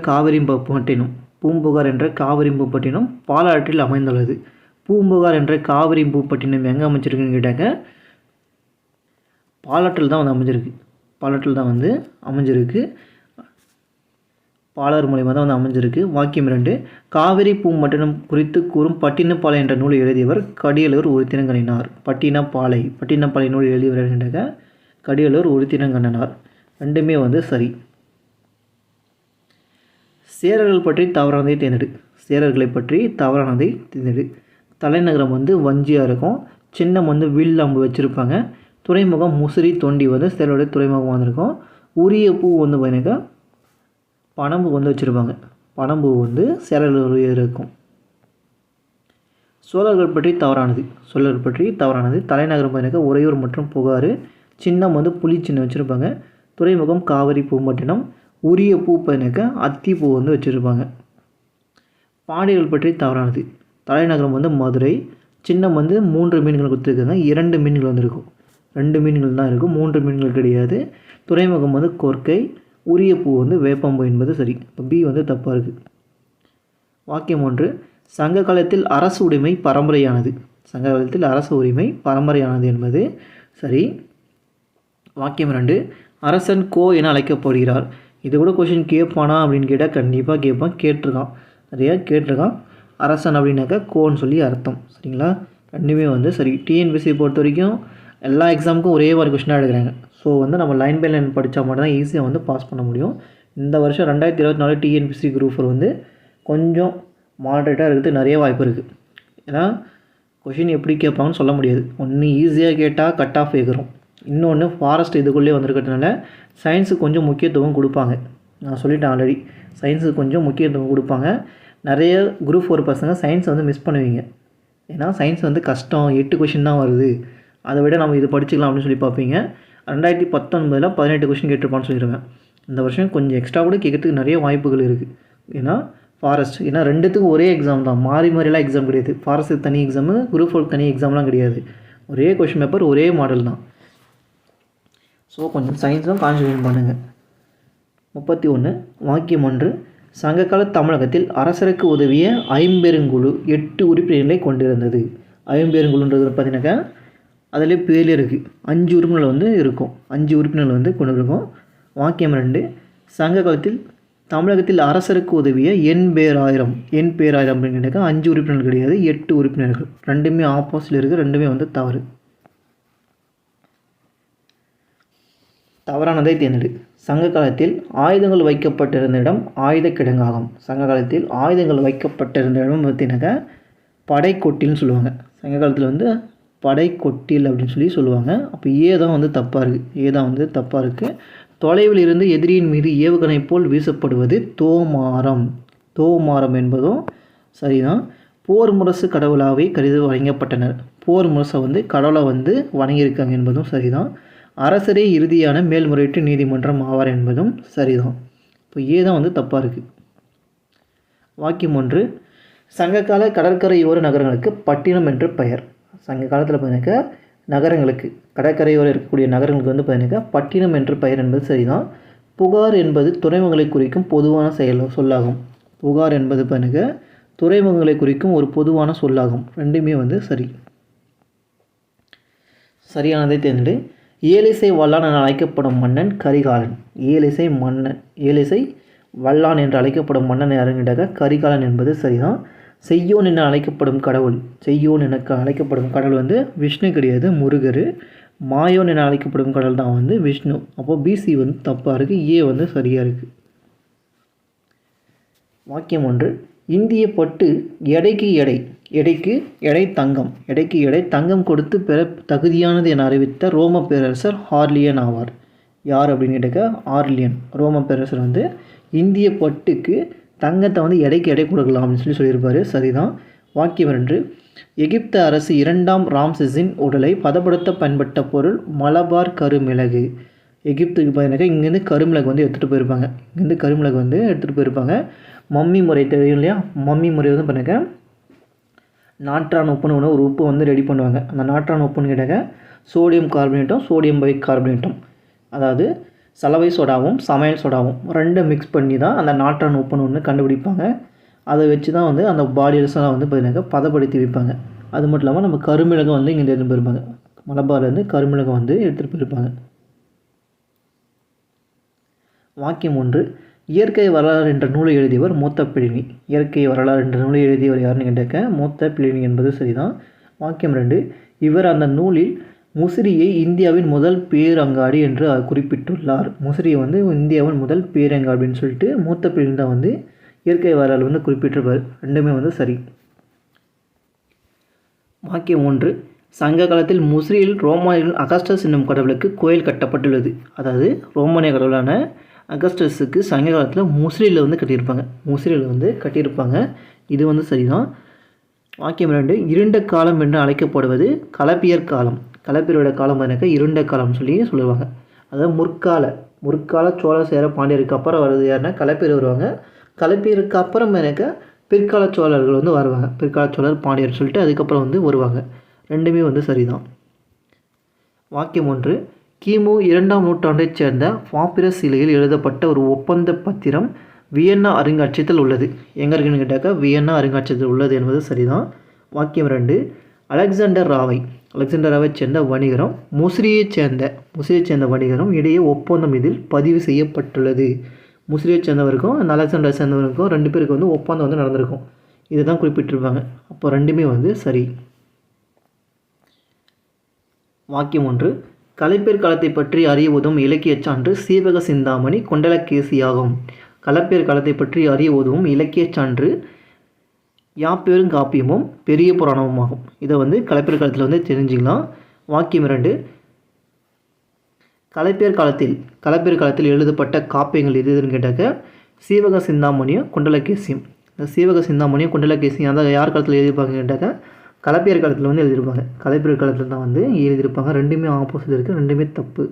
[SPEAKER 1] காவிரிம்பூப்பட்டினம் பாலாற்றில் அமைந்துள்ளது. பூம்புகார் என்ற காவிரிம்பூப்பட்டினம் எங்கே அமைச்சிருக்குன்னு கேட்டாக்க பாலாற்றில் தான் அமைஞ்சிருக்கு. பாலாறு மூலிமா தான் அமைஞ்சிருக்கு. வாக்கியம் 2, காவிரி பூம்பட்டினம் குறித்து கூறும் பட்டினப்பாலை என்ற நூலை எழுதியவர் கடியலூர் உருத்திரங்கண்ணினார். பட்டினப்பாலை நூல் எழுதியவர் கேட்டாக்க கடியலூர் உருத்திரங்கண்ணினார். ரெண்டுமே சரி. சேரர்கள் பற்றி தவறானதை தேர்ந்தெடு. தலைநகரம் வஞ்சியாக இருக்கும். சின்னம் வில் அம்பு வச்சுருப்பாங்க. துறைமுகம் முசிறி தொண்டி சேரருடைய துறைமுகம் வந்திருக்கும். உரிய பூ பண்ணிக்க பனம்பு வச்சுருப்பாங்க. பனம்பூ வந்து சேரலூர் இருக்கும். சோழர்கள் பற்றி தவறானது. தலைநகரம் பார்த்தீங்கன்னா உறையூர் மற்றும் புகார். சின்னம் வந்து புலி சின்னம் வச்சுருப்பாங்க. துறைமுகம் காவிரி பூம்பட்டினம். உரிய பூ பார்த்தீங்கன்னாக்கா அத்திப்பூ வந்து வச்சுருப்பாங்க. பாண்டியர்கள் பற்றி தவறானது. தலைநகரம் வந்து மதுரை. சின்னம் வந்து 3 மீன்கள் கொடுத்துருக்காங்க. 2 மீன்கள் வந்து இருக்கும். 2 மீன்கள் தான் இருக்கும், 3 மீன்கள் கிடையாது. துறைமுகம் வந்து கொர்க்கை. உரிய பூ வந்து வேப்பம்பூ என்பது சரி. இப்போ பி வந்து தப்பாக இருக்குது. வாக்கியம் 1. சங்க காலத்தில் அரசு உரிமை பரம்பரையானது என்பது சரி. வாக்கியம் 2. அரசன் கோ என அழைக்கப்படுகிறார். இது கூட கொஷின் கேட்பானா அப்படின்னு கேட்டால் கண்டிப்பாக கேட்பான். நிறையா கேட்டிருக்கான். அரசன் அப்படின்னாக்கா கோன்னு சொல்லி அர்த்தம். சரிங்களா? ரெண்டுமே வந்து சரி. டிஎன்பிசி பொறுத்த வரைக்கும் எல்லா எக்ஸாமுக்கும் ஒரே மாதிரி கொஷினாக எடுக்கிறாங்க. ஸோ வந்து நம்ம லைன் பை லைன் படித்தா மட்டும் தான் ஈஸியாக வந்து பாஸ் பண்ண முடியும். இந்த வருஷம் 2024 டிஎன்பிசி குரூப் 4 வந்து கொஞ்சம் மாடரேட்டாக இருக்கிறதுக்கு நிறைய வாய்ப்பு இருக்குது. ஏன்னா கொஷின் எப்படி கேட்பாங்கன்னு சொல்ல முடியாது. ஒன்று ஈஸியாக கேட்டால் கட் ஆஃப் ஏறும். இன்னொன்று ஃபாரஸ்ட் இதுக்குள்ளே வந்திருக்கிறதுனால சயின்ஸுக்கு கொஞ்சம் முக்கியத்துவம் கொடுப்பாங்க. நான் சொல்லிட்டேன் ஆல்ரெடி, சயின்ஸுக்கு கொஞ்சம் முக்கியத்துவம் கொடுப்பாங்க. நிறைய குரூப் 4 பசங்க சயின்ஸை வந்து மிஸ் பண்ணுவீங்க. ஏன்னா சயின்ஸ் வந்து கஷ்டம், 8 கொஷின் தான் வருது, அதை விட நம்ம இது படிச்சுக்கலாம் அப்படின்னு சொல்லி பார்ப்பீங்க. 2019 18 கொஷின் கேட்டிருப்பான்னு சொல்லிடுவேன். இந்த வருஷம் கொஞ்சம் எக்ஸ்ட்ரா கூட கேட்கறதுக்கு நிறைய வாய்ப்புகள் இருக்குது. ஏன்னா ஃபாரஸ்ட், ஏன்னா ரெண்டுத்துக்கும் ஒரே எக்ஸாம் தான், மாறிலாம் எக்ஸாம் கிடையாது. ஃபாரஸ்ட்டுக்கு தனி எக்ஸாமு, குரூப் 4 தனி எக்ஸாம்லாம் கிடையாது. ஒரே கொஷின் பேப்பர், ஒரே மாடல் தான். ஸோ கொஞ்சம் சயின்ஸும் கான்சன்ட்ரேட் பண்ணுங்கள். 31. வாக்கியம் 1. சங்ககால தமிழகத்தில் அரசருக்கு உதவிய ஐம்பெருங்குழு 8 உறுப்பினர்களை கொண்டிருந்தது. ஐம்பெருங்குழுன்றது பார்த்தீங்கன்னாக்கா அதிலே பேர் இருக்குது. 5 உறுப்பினர்கள் வந்து இருக்கும். 5 உறுப்பினர்கள் வந்து கொண்டு இருக்கும். வாக்கியம் 2. சங்க காலத்தில் தமிழகத்தில் அரசருக்கு உதவிய எண் பேராயிரம் அப்படின்னாக்கா 5 உறுப்பினர்கள் கிடையாது, 8 உறுப்பினர்கள். ரெண்டுமே ஆப்போசிட்டில் இருக்குது. ரெண்டுமே வந்து தவறு. தவறானதை தேர்ந்தெடு. சங்க காலத்தில் ஆயுதங்கள் வைக்கப்பட்டிருந்த இடம் ஆயுத கிடங்காகும். சங்க காலத்தில் ஆயுதங்கள் வைக்கப்பட்டிருந்த இடம் பார்த்தீங்கன்னாக்கா படைக்கொட்டில்னு சொல்லுவாங்க. சங்க காலத்தில் வந்து படைக்கொட்டில் அப்படின்னு சொல்லுவாங்க. அப்போ தான் வந்து தப்பாக இருக்குது. தொலைவில் இருந்து எதிரியின் மீது ஏவுகணை போல் வீசப்படுவது தோமாரம் என்பதும் சரிதான். போர் முரசு கடவுளாகவே கருதி வழங்கப்பட்டனர். போர் முரசை வந்து கடவுளை வந்து வணங்கியிருக்காங்க என்பதும் சரிதான். அரசரே இறுதியான மேல்முறையீட்டு நீதிமன்றம் ஆவார் என்பதும் சரிதான். இப்போ தான் வந்து தப்பாக இருக்குது. வாக்கியம் 1. சங்ககால கடற்கரையோர நகரங்களுக்கு பட்டினம் என்று பெயர். சங்க காலத்தில் பார்த்தீங்கன்னாக்கா நகரங்களுக்கு, கடற்கரையோர இருக்கக்கூடிய நகரங்களுக்கு வந்து பார்த்தீங்கன்னாக்கா பட்டினம் என்று பெயர் என்பது சரிதான். புகார் என்பது துறைமுகங்களை குறிக்கும் பொதுவான சொல்லாகும். புகார் என்பது பார்த்தீங்கன்னாக்கா துறைமுகங்களை குறிக்கும் ஒரு பொதுவான சொல்லாகும். ரெண்டுமே வந்து சரி. சரியானதை தேர்ந்தெடு. ஏலிசை வல்லான் என அழைக்கப்படும் மன்னன் கரிகாலன். ஏலிசை வல்லான் என்று அழைக்கப்படும் மன்னன் யாருங்கிட்டாக்க கரிகாலன் என்பது சரிதான். செய்யோன் என அழைக்கப்படும் கடவுள் வந்து விஷ்ணு கிடையாது, முருகர். மாயோன் என அழைக்கப்படும் கடவுள் தான் வந்து விஷ்ணு. அப்போது பிசி வந்து தப்பாக இருக்குது, வந்து சரியாக இருக்குது. வாக்கியம் 1. இந்திய பட்டு எடைக்கு எடை தங்கம் கொடுத்து பெற தகுதியானது என அறிவித்த ரோம பேரரசர் ஆர்லியன் ஆவார். யார் அப்படின்னு கேட்டாக்கா ஆர்லியன். ரோம பேரரசர் வந்து இந்திய பட்டுக்கு தங்கத்தை வந்து எடை கொடுக்கலாம் அப்படின்னு சொல்லியிருப்பார். சரிதான். வாக்கியம் 2. எகிப்து அரசு 2ஆம் ராம்செஸின் உடலை பதப்படுத்த பயன்பட்ட பொருள் மலபார் கருமிளகு. எகிப்துக்கு பார்த்தீங்கன்னாக்கா இங்கேருந்து கருமிளகு வந்து எடுத்துகிட்டு போயிருப்பாங்க. மம்மி முறை தெரியும் இல்லையா? மம்மி முறை வந்து பண்ணாக்க நாற்றான் உப்புன்னு ஒரு உப்பு வந்து ரெடி பண்ணுவாங்க. அந்த நாற்றான் உப்புன்னு கேட்டாக்க சோடியம் கார்பனேட்டும் சோடியம் பைகார்பனேட்டும், அதாவது சலவை சோடாவும் சமையல் சோடாவும் 2 மிக்ஸ் பண்ணி தான் அந்த நாற்றான் உப்புன்னு ஒன்று கண்டுபிடிப்பாங்க. அதை வச்சு தான் வந்து அந்த பாடியல்ஸ்லாம் வந்து பார்த்தீங்கன்னாக்கா பதப்படுத்தி வைப்பாங்க. அது மட்டும் இல்லாமல் நம்ம கருமிளகை வந்து இங்கே எடுத்துகிட்டு போயிருப்பாங்க. மலபார்லேருந்து கருமிளகை வந்து எடுத்துகிட்டு போயிருப்பாங்க. வாக்கியம் 1. இயற்கை வரலாறு என்ற நூலை எழுதியவர் மூத்த பிளினி. யாருன்னு கேட்டாக்க மூத்த பிளினி என்பது சரிதான். வாக்கியம் 2. இவர் அந்த நூலில் முசிறியை இந்தியாவின் முதல் பேரங்காடி என்று குறிப்பிட்டுள்ளார். முசிறியை வந்து இந்தியாவின் முதல் பேரங்காடி அப்படின்னு சொல்லிட்டு மூத்த பிளினி தான் வந்து இயற்கை வரலாறு வந்து குறிப்பிட்டிருப்பார். ரெண்டுமே வந்து சரி. வாக்கியம் 1. சங்க காலத்தில் முசிறியில் ரோமானியர்கள் அகஸ்டஸ் என்னும் கடவுளுக்கு கோயில் கட்டப்பட்டுள்ளது. அதாவது ரோமானிய கடவுளான அகஸ்டஸுக்கு சங்க காலத்தில் முசிறியில் வந்து கட்டியிருப்பாங்க. இது வந்து சரிதான். வாக்கியம் 2, இருண்ட காலம் என்று அழைக்கப்படுவது கலப்பியர் காலம். கலப்பியரோட காலம் எனக்கு இருண்ட காலம் சொல்லி சொல்லுவாங்க. அதாவது முற்கால சோழ சேர பாண்டியருக்கு அப்புறம் வர்றது யாருன்னா கலப்பியர் வருவாங்க. கலப்பியருக்கு அப்புறம் எனக்கு பிற்கால சோழர்கள் வந்து வருவாங்க. பிற்கால சோழர் பாண்டியர் சொல்லிட்டு அதுக்கப்புறம் வந்து வருவாங்க. ரெண்டுமே வந்து சரிதான். வாக்கியம் 1, கிமு 2ஆம் நூற்றாண்டைச் சேர்ந்த பாப்பிரஸ் சிலையில் எழுதப்பட்ட ஒரு ஒப்பந்த பத்திரம் வியன்னா அருங்காட்சியகத்தில் உள்ளது. எங்கே இருக்குன்னு கேட்டாக்கா வியன்னா அருங்காட்சியகத்தில் உள்ளது என்பது சரிதான். வாக்கியம் 2, அலெக்சாண்டர் ராவை சேர்ந்த வணிகரும் முசிறியைச் சேர்ந்த வணிகரும் இடையே ஒப்பந்தம் இதில் பதிவு செய்யப்பட்டுள்ளது. முசிறியைச் சேர்ந்தவருக்கும் அலெக்சாண்டரை சேர்ந்தவருக்கும் 2 பேருக்கு வந்து ஒப்பந்தம் வந்து நடந்திருக்கும். இதை தான் குறிப்பிட்டிருப்பாங்க. அப்போ ரெண்டுமே வந்து சரி. வாக்கியம் 1, கலப்பியர் காலத்தை பற்றி அறிய உதவும் இலக்கியச் சான்று சீவக சிந்தாமணி குண்டலகேசியாகும். கலப்பியர் காலத்தை பற்றி அறிய உதவும் இலக்கியச் சான்று யாப்பெருங்காப்பியமும் பெரிய புராணமும் ஆகும். இதை வந்து கலப்பியர் காலத்தில் வந்து தெரிஞ்சுக்கலாம். வாக்கியம் 2, கலப்பியர் காலத்தில் எழுதப்பட்ட காப்பியங்கள் எதுன்னு கேட்டாக்க சீவக சிந்தாமணியும் குண்டலகேசியம். இந்த சீவக சிந்தாமணியும் குண்டலகேசியம் அதாவது யார் காலத்தில் எழுதியிருப்பாங்க கேட்டாக்க கலப்பியர் காலத்தில் வந்து எழுதியிருப்பாங்க. கலப்பியர் காலத்தில் தான் வந்து எழுதியிருப்பாங்க. ரெண்டுமே ஆப்போசிட் இருக்குது, ரெண்டுமே தப்பு.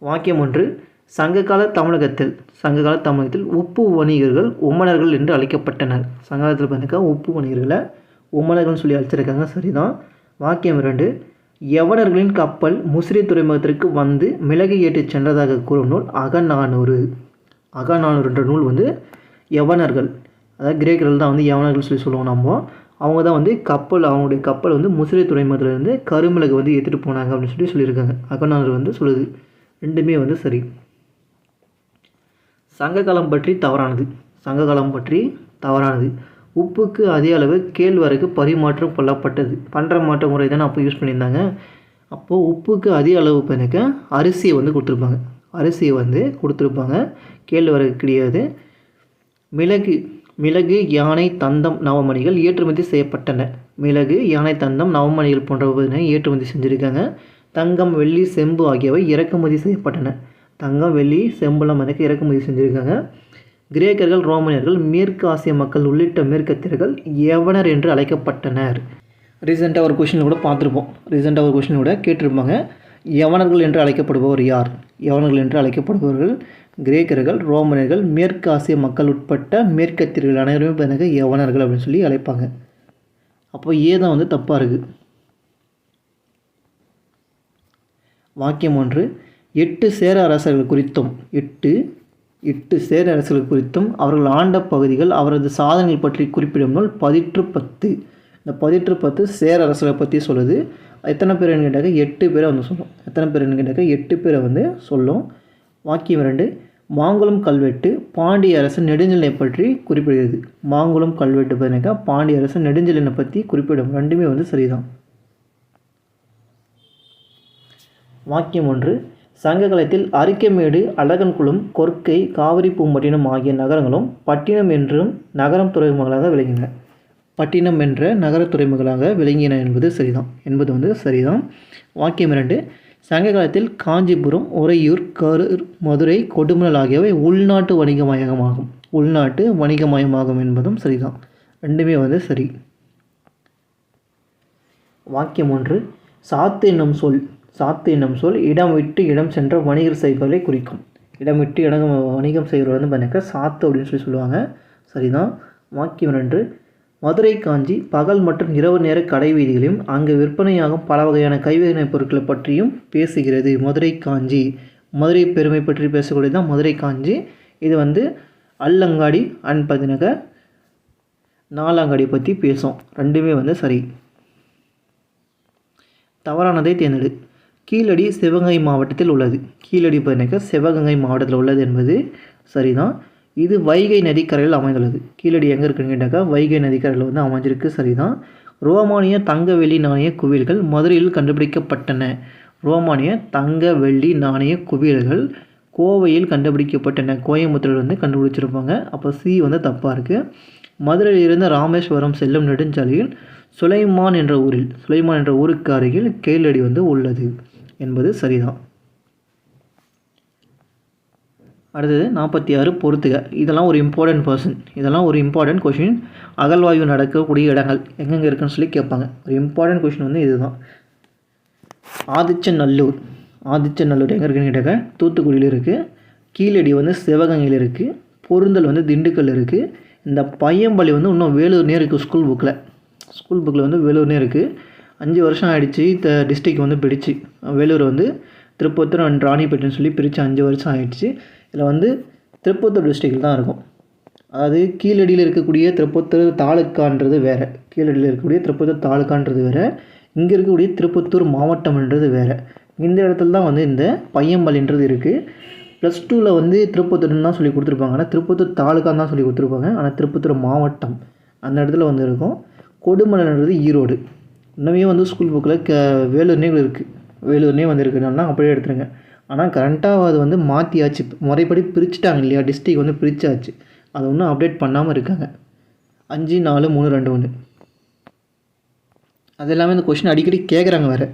[SPEAKER 1] வாக்கியம் 1, சங்ககால தமிழகத்தில் உப்பு வணிகர்கள் உம்மனர்கள் என்று அழைக்கப்பட்டனர். சங்ககாலத்தில் பார்த்தீங்கன்னா உப்பு வணிகர்களை உம்மனர்கள்னு சொல்லி அழைச்சிருக்காங்க. சரிதான். வாக்கியம் 2, யவனர்களின் கப்பல் முசிறி துறைமுகத்திற்கு வந்து மிளகு ஏற்றிச் சென்றதாக கூறும் நூல் அகநானூறு என்ற நூல் வந்து யவனர்கள், அதாவது கிரேக்கர்கள் தான் வந்து யவனர்கள் சொல்லி சொல்லுவோம் நம்ம. அவங்க தான் வந்து அவங்களுடைய கப்பல் வந்து முசிறி துறைமுகத்திலேருந்து கருமிளகு வந்து ஏற்றிட்டு போனாங்க அப்படின்னு சொல்லியிருக்காங்க. அகநானூறு வந்து சொல்லுது. ரெண்டுமே வந்து சரி. சங்ககாலம் பற்றி தவறானது. உப்புக்கு அதிக அளவு கேழ்வரகு பரிமாற்றம் கொள்ளப்பட்டது. பண்ட மாற்ற முறை தானே அப்போ யூஸ் பண்ணியிருந்தாங்க. அப்போது உப்புக்கு அதிக அளவு எனக்கு அரிசியை வந்து கொடுத்துருப்பாங்க. கேழ்வரகு கிடையாது. மிளகு யானை தந்தம் நவமணிகள் ஏற்றுமதி செய்யப்பட்டன. மிளகு யானை தந்தம் நவமணிகள் போன்றவை ஏற்றுமதி செஞ்சுருக்காங்க. தங்கம் வெள்ளி செம்பு ஆகியவை இறக்குமதி செய்யப்பட்டன. தங்கம் வெள்ளி செம்புலாம் எனக்கு இறக்குமதி செஞ்சுருக்காங்க. கிரேக்கர்கள் ரோமானியர்கள் மேற்கு ஆசிய மக்கள் உள்ளிட்ட மேற்கத்தியர்கள் யவனர் என்று அழைக்கப்பட்டனர். ரீசெண்டாக ஒரு கொஷின் கூட பார்த்துருப்போம். கேட்டிருப்பாங்க. யவனர்கள் என்று அழைக்கப்படுபவர் யார்? யவனர்கள் என்று அழைக்கப்படுபவர்கள் கிரேக்கர்கள் ரோமானியர்கள் மேற்கு ஆசிய மக்கள் உட்பட்ட மேற்கத்தியர்கள் அனைவருமே எனக்கு யவனர்கள் அப்படின்னு சொல்லி அழைப்பாங்க. அப்போ தான் வந்து தப்பாக இருக்குது. வாக்கியம் 1, 8 சேர அரசர்கள் குறித்தும் அவர்கள் ஆண்ட பகுதிகள் அவரது சாதனைகள் பற்றி குறிப்பிடும் நூல் பதிற்று 10. இந்த பதிற்று 10 சேர அரசர்களை பற்றி சொல்லுது. எத்தனை பேர் கேட்டாக்க 8 பேரை வந்து சொல்லும். 8 பேரை வந்து சொல்லும். வாக்கியம் 2, மாங்குளம் கல்வெட்டு பாண்டிய அரசன் நெடுஞ்செழியனை பற்றி குறிப்பிடுகிறது. மாங்குளம் கல்வெட்டு பார்த்தீங்கன்னா பாண்டிய அரசன் நெடுஞ்செழியனை பற்றி குறிப்பிடும். ரெண்டுமே வந்து சரிதான். வாக்கியம் 1, சங்க காலத்தில் அரிக்கமேடு அழகன்குளம் கொர்க்கை காவிரி பூம்பட்டினம் ஆகிய நகரங்களும் பட்டினம் என்றும் நகரம் துறைமுகங்களாக விளங்கின என்பது வந்து சரிதான். வாக்கியம் 2, சங்க காலத்தில் காஞ்சிபுரம் உறையூர் கரூர் மதுரை கொடுமணல் ஆகியவை உள்நாட்டு வணிகமயமாகும் என்பதும் சரிதான். ரெண்டுமே வந்து சரி. வாக்கியம் 1, சாத்து என்னும் சொல் இடம் விட்டு இடம் சென்ற வணிகர் செய்பவர்களை குறிக்கும். இடம் விட்டு இடம் வணிகம் செய்கிறவர் வந்து பார்த்தீங்கன்னா சாத்து அப்படின்னு சொல்லுவாங்க. சரிதான். வாக்கியம் 2, மதுரை காஞ்சி பகல் மற்றும் இரவு நேர கடை வீதிகளையும் அங்கு விற்பனையாகும் பல வகையான கைவினைப் பொருட்களை பற்றியும் பேசுகிறது. மதுரை பெருமை பற்றி பேசக்கூடியதான் மதுரை காஞ்சி. இது வந்து அல்லங்காடி அண்ட் பார்த்தீங்கன்னாக்கா நாலாங்காடி பற்றி பேசும். ரெண்டுமே வந்து சரி. தவறானதை தேர்ந்தெடு. கீழடி சிவகங்கை மாவட்டத்தில் உள்ளது. கீழடி பார்த்தீங்கன்னாக்கா சிவகங்கை மாவட்டத்தில் உள்ளது என்பது சரிதான். இது வைகை நதிக்கரையில் அமைந்துள்ளது. கீழடி எங்கே இருக்குன்னு கேட்டாக்கா வைகை நதிக்கரையில் வந்து அமைஞ்சிருக்கு. சரிதான். ரோமானிய தங்க வெள்ளி நாணய குவியல்கள் மதுரையில் கண்டுபிடிக்கப்பட்டன. ரோமானிய தங்க வெள்ளி நாணய குவியல்கள் கோவையில் கண்டுபிடிக்கப்பட்டன. கோயம்புத்தூரில் வந்து கண்டுபிடிச்சிருப்பாங்க. அப்போ சி வந்து தப்பாக இருக்குது. மதுரையிலிருந்து ராமேஸ்வரம் செல்லும் நெடுஞ்சாலையில் சுலைமான் என்ற ஊருக்கு அருகில் கீழடி வந்து உள்ளது என்பது சரிதான். அடுத்தது 46 பொறுத்துக. இதெல்லாம் ஒரு இம்பார்ட்டன்ட் பர்சன், இதெல்லாம் ஒரு இம்பார்ட்டன்ட் கொஷின். அகழ்வாய்வு நடக்கக்கூடிய இடங்கள் எங்கெங்கே இருக்குன்னு சொல்லி கேட்பாங்க. ஒரு இம்பார்ட்டன்ட் கொஷின் வந்து இதுதான். ஆதிச்சநல்லூர், ஆதிச்சநல்லூர் எங்கே இருக்குன்னு கேட்டாக்க தூத்துக்குடியில் இருக்குது. கீழடி வந்து சிவகங்கையில் இருக்குது. பொருந்தல் வந்து திண்டுக்கல் இருக்குது. இந்த பையம்பள்ளி வந்து இன்னும் வேலூர்னே இருக்குது. ஸ்கூல் புக்கில் வந்து வேலூர்னே இருக்குது. 5 வருஷம் ஆகிடுச்சு டிஸ்ட்ரிக் வந்து பிடிச்சி. வேலூர் வந்து திருப்பத்தூர் அண்ட் ராணிப்பேட்டைன்னு சொல்லி பிரித்து 5 வருஷம் ஆகிடுச்சு. இதில் வந்து திருப்பத்தூர் டிஸ்ட்ரிக்டில் தான் இருக்கும். அதாவது கீழடியில் இருக்கக்கூடிய திருப்பத்தூர் தாலுக்கான்றது வேறு, கீழடியில் இருக்கக்கூடிய திருப்பத்தூர் தாலுக்கான்றது வேறு, இங்கே இருக்கக்கூடிய திருப்பத்தூர் மாவட்டம்ன்றது வேறு. இந்த இடத்துல தான் வந்து இந்த பையம்பள்ளின்றது இருக்குது. +2ல் வந்து திருப்பத்தூர்னு தான் சொல்லி கொடுத்துருப்பாங்க, ஆனால் திருப்பத்தூர் தாலுக்கான்னு தான் சொல்லி கொடுத்துருப்பாங்க. ஆனால் திருப்பத்தூர் மாவட்டம் அந்த இடத்துல வந்து இருக்கும். கொடுமலைன்றது ஈரோடு. இன்னுமே வந்து ஸ்கூல் புக்கில் வேலூர்னே இருக்குது, வேலூர்னே வந்து இருக்குதுன்னா அப்படியே எடுத்துருங்க. ஆனால் கரண்ட்டாக அது வந்து மாற்றியாச்சு, முறைப்படி பிரிச்சுட்டாங்க இல்லையா, டிஸ்ட்ரிக் வந்து பிரித்தாச்சு. அதை ஒன்றும் அப்டேட் பண்ணாமல் இருக்காங்க. 5, 4, 3, 2, 1 அது எல்லாமே இந்த கொஷின் அடிக்கடி கேட்குறாங்க வேறு.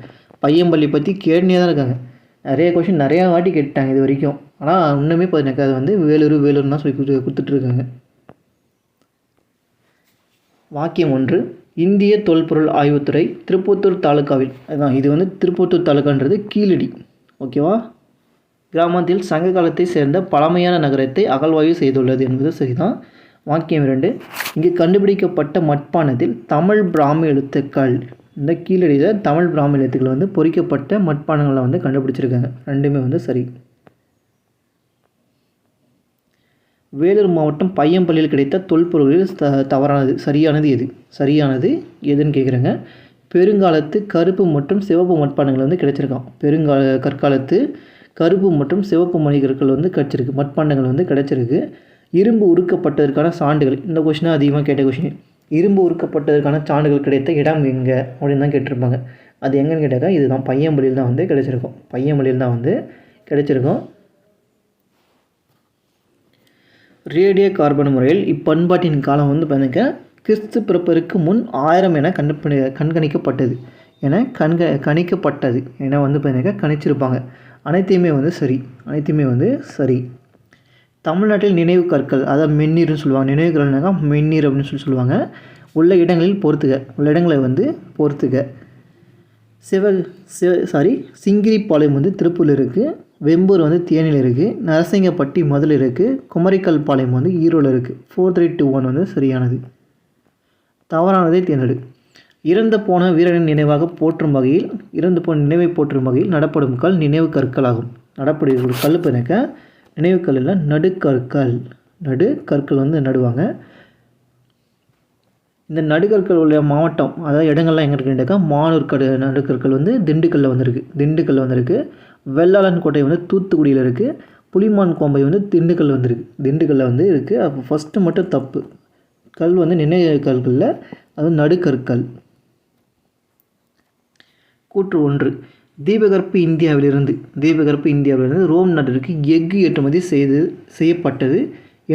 [SPEAKER 1] பையம்பள்ளி பற்றி கேட்டுனே தான் இருக்காங்க. நிறைய கொஷின் நிறையா வாட்டி கேட்டாங்க இது வரைக்கும். ஆனால் இன்னுமே எனக்கு அது வந்து வேலூர்னு தான் சொல்லி கொடுத்துட்ருக்காங்க. வாக்கியம் 1. இந்திய தொல்பொருள் ஆய்வுத்துறை திருப்பத்தூர் தாலுக்காவில், அதுதான் இது வந்து திருப்பத்தூர் தாலுக்கான்றது கீழடி, ஓகேவா. கிராமத்தில் சங்க காலத்தை சேர்ந்த பழமையான நகரத்தை அகழ்வாய்வு செய்துள்ளது என்பது சரிதான். வாக்கியம் 2. இங்கு கண்டுபிடிக்கப்பட்ட மட்பாண்டத்தில் தமிழ் பிராமி எழுத்துக்கள், இந்த கீழடியில் தமிழ் பிராமி எழுத்துக்கள் வந்து பொறிக்கப்பட்ட மட்பாண்டங்களை வந்து கண்டுபிடிச்சிருக்காங்க. ரெண்டுமே வந்து சரி. வேலூர் மாவட்டம் பையம்பள்ளியில் கிடைத்த தொல்பொருளில் தவறானது சரியானது எது? சரியானது எதுன்னு கேட்குறாங்க. பெருங்காலத்து கருப்பு மற்றும் சிவப்பு மட்பாண்டங்கள் வந்து கிடைச்சிருக்கான். கற்காலத்து கருப்பு மற்றும் சிவப்பு மணிகற்கள் வந்து கிடச்சிருக்கு, மட்பாண்டங்கள் வந்து கிடச்சிருக்கு. இரும்பு உருக்கப்பட்டதற்கான சான்றுகள், இந்த கொஷினாக அதிகமாக கேட்ட கொஷின். இரும்பு உருக்கப்பட்டதற்கான சான்றுகள் கிடைத்த இடம் எங்கே அப்படின்னு தான் கேட்டிருப்பாங்க. அது எங்கன்னு கேட்டாக்கா இதுதான் பையம்பள்ளியில் தான் வந்து கிடச்சிருக்கும். பையம்பள்ளியில் தான் வந்து கிடச்சிருக்கும். ரேடியோ கார்பன் முறையில் இப்பண்பாட்டின் காலம் வந்து பார்த்தீங்க கிறிஸ்து பிறப்பதற்கு முன் 1000 என கண்காணிக்கப்பட்டது என வந்து பார்த்தீங்க கணிச்சிருப்பாங்க. அனைத்தையுமே வந்து சரி. தமிழ்நாட்டில் நினைவு கற்கள், அதாவது மென்னீர்னு சொல்லுவாங்க. நினைவு கற்கள்னாக்கா மென்னீர் அப்படின்னு சொல்லுவாங்க. உள்ள இடங்களில் இடங்களை வந்து பொறுத்துக. சிங்கிரிப்பாளையம் வந்து திருப்பூரில் இருக்குது. வெம்பூர் வந்து தேனியில் இருக்குது. நரசிங்கப்பட்டி மதுரை இருக்குது. குமரிக்கல் பாளையம் வந்து ஈரோடு இருக்குது. 4, 3, 2, 1 வந்து சரியானது. தவறானதை தேர்ந்தெடு. இறந்து போன வீரனின் நினைவாக போற்றும் வகையில், நினைவை போற்றும் வகையில் நடப்படும் கல் நினைவு கற்களாகும். நடப்படும் கல் பிறக்க நினைவு கல் இல்லை, நடுக்கற்கள் வந்து நடுவாங்க. இந்த நடுக்கற்கள் உள்ள மாவட்டம், அதாவது இடங்கள்லாம் எங்கே இருக்குன்னாக்கா மானூர் நடுக்கற்கள் வந்து திண்டுக்கல்லில் வந்திருக்கு. வெள்ளாளன் கோட்டை வந்து தூத்துக்குடியில் இருக்குது. புலிமான் கோம்பை வந்து திண்டுக்கல்லில் வந்து இருக்குது. அப்போ ஃபஸ்ட்டு மட்டும் தப்பு. கல் வந்து நினைவு கற்களில், அது நடுக்கற்கள். கூற்று 1. தீபகற்ப இந்தியாவிலிருந்து ரோம் நாட்டிற்கு எஃகு ஏற்றுமதி செய்யப்பட்டது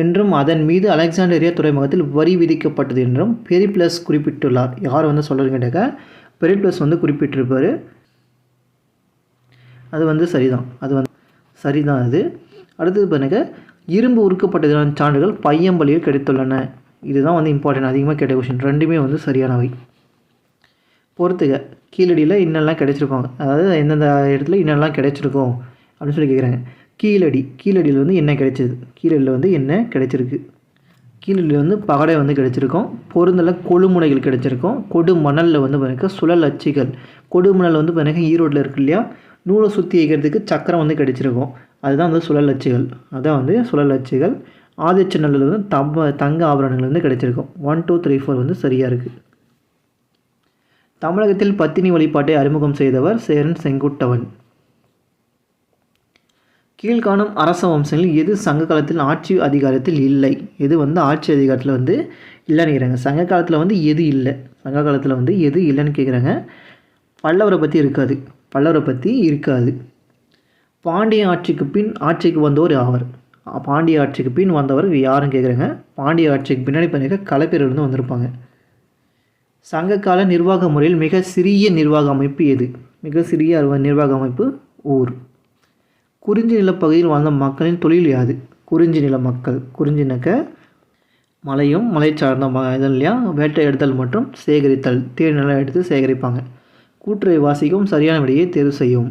[SPEAKER 1] என்றும் அதன் மீது அலெக்சாண்டரியா துறைமுகத்தில் வரி விதிக்கப்பட்டது என்றும் பெரிப்ளஸ் குறிப்பிட்டுள்ளார். யார் வந்து சொல்கிறேன்னு கேட்டாக்கா பெரிப்ளஸ் வந்து குறிப்பிட்டிருப்பார். அது வந்து சரிதான். அது அடுத்தது பாருங்க, இரும்பு உருக்கப்பட்டதான சான்றுகள் பையம்பள்ளியில் கிடைத்துள்ளன. இதுதான் வந்து இம்பார்ட்டன்ட், அதிகமாக கேட்ட கொஷின். ரெண்டுமே வந்து சரியானவை. பொறுத்துக. கீழடியில் இன்னெல்லாம் கிடைச்சிருக்கோம், அதாவது எந்தெந்த இடத்துல இன்னெல்லாம் கிடைச்சிருக்கோம் அப்படின்னு சொல்லி கேட்குறாங்க. கீழடியில் வந்து என்ன கிடைச்சிது? கீழடியில் வந்து என்ன கிடைச்சிருக்கு? கீழடியில் வந்து பகடை வந்து கிடைச்சிருக்கோம். பொருந்தல கொழுமுனைகள் கிடைச்சிருக்கோம். கொடுமணலில் வந்து பாருங்க சுழல் அச்சுகள். கொடுமணல் வந்து பாருங்க ஈரோட்டில் இருக்கு இல்லையா, நூலை சுற்றி வைக்கிறதுக்கு சக்கரம் வந்து கிடைச்சிருக்கும். அதுதான் வந்து சுழல் அச்சுகள். ஆதிச்சநல்லூரில் வந்து தங்க ஆபரணங்கள் வந்து கிடைச்சிருக்கும். 1, 2, 3, 4 வந்து சரியாக இருக்குது. தமிழகத்தில் பத்தினி வழிபாட்டை அறிமுகம் செய்தவர் சேரன் செங்குட்டவன். கீழ்காணும் அரச வம்சங்களில் எது சங்க காலத்தில் ஆட்சி அதிகாரத்தில் இல்லை? எது வந்து ஆட்சி அதிகாரத்தில் வந்து இல்லைன்னு கேட்குறாங்க. சங்க காலத்தில் வந்து எது இல்லைன்னு கேட்குறாங்க. பல்லவரை பற்றி இருக்காது. பாண்டிய ஆட்சிக்கு பின் ஆட்சிக்கு வந்தவர் ஆவர். பாண்டிய ஆட்சிக்கு பின் வந்தவர் யாருன்னு கேட்குறாங்க. பாண்டிய ஆட்சிக்கு பின்னாடி பார்த்தீங்கன்னா கலைப்பேர் வந்து வந்திருப்பாங்க. சங்ககால நிர்வாக முறையில் மிக சிறிய நிர்வாக அமைப்பு எது? ஊர். குறிஞ்சி நிலப்பகுதியில் வாழ்ந்த மக்களின் தொழில் யாது? குறிஞ்சி நில மக்கள். குறிஞ்சினக்க மலையும் மலை சார்ந்த இதன் இல்லையா, வேட்டையாடுதல் மற்றும் சேகரித்தல், தேனிலாம் எடுத்து சேகரிப்பாங்க. கூற்றை வாசிக்கும் சரியான விடையை தேர்வு செய்யும்.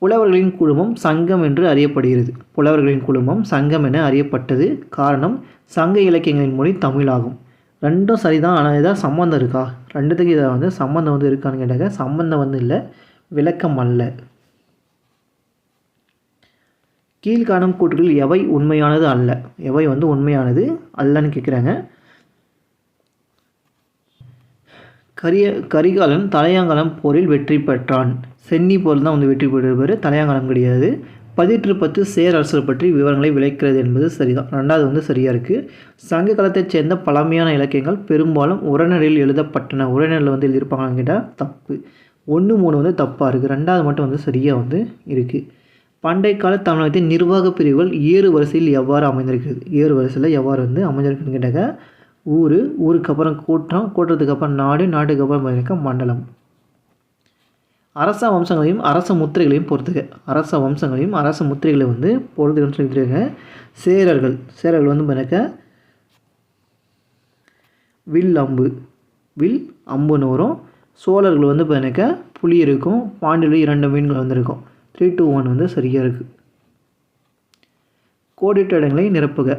[SPEAKER 1] புலவர்களின் குழுமம் சங்கம் என்று அறியப்படுகிறது. புலவர்களின் குழுமம் சங்கம் என அறியப்பட்டது காரணம் சங்க இலக்கியங்களின் மொழி தமிழாகும். ரெண்டும் சரிதான். ஆனால் இதாக சம்மந்தம் இருக்கா? ரெண்டுத்துக்கு இதை வந்து சம்மந்தம் வந்து இருக்கான்னு கேட்டாங்க. சம்மந்தம் வந்து இல்லை, விளக்கம் அல்ல. கீழ்காணும் கூற்றுகள் எவை உண்மையானது அல்ல? எவை வந்து உண்மையானது அல்லன்னு கேட்குறாங்க. கரிகாலன் தலையாங்கலம் போரில் வெற்றி பெற்றான். சென்னி போரில் தான் வந்து வெற்றி பெற்றிருப்பார், தலையாங்கலம் கிடையாது. 10 சேரரசர் பற்றி விவரங்களை விளக்கிறது என்பது சரிதான். ரெண்டாவது வந்து சரியாக இருக்குது. சங்க காலத்தைச் சேர்ந்த பழமையான இலக்கியங்கள் பெரும்பாலும் உரைநடையில் எழுதப்பட்டன. உரைநடையில் வந்து எழுதியிருப்பாங்கன்னு கேட்டால் தப்பு. 1, 3 வந்து தப்பாக இருக்குது. ரெண்டாவது மட்டும் வந்து சரியாக வந்து இருக்குது. பண்டை கால தமிழகத்தின் நிர்வாக பிரிவுகள் ஏறு வரிசையில் எவ்வாறு அமைந்திருக்கிறது? ஏறு வரிசையில் எவ்வாறு வந்து அமைஞ்சிருக்குன்னு கேட்டாங்க. ஊருக்கு அப்புறம் கூட்டம், கூட்டத்துக்கு அப்புறம் நாடு, நாட்டுக்கு அப்புறம் பார்த்தீங்கன்னா மண்டலம். அரச வம்சங்களையும் அரச முத்திரைகளையும் பொறுத்துக. அரச வம்சங்களையும் அரச முத்திரைகளை வந்து பொறுத்துக்கன்னு சொல்லியிருக்காங்க. சேரர்கள் வந்து பார்த்தீங்கன்னா வில் அம்புன்னு வரும். சோழர்கள் வந்து பார்த்தீங்கன்னா புலி இருக்கும். பாண்டியில் 2 மீன்கள் வந்திருக்கும். 3, 2, 1 வந்து சரியாக இருக்குது. கோடிட்ட இடங்களை நிரப்புக.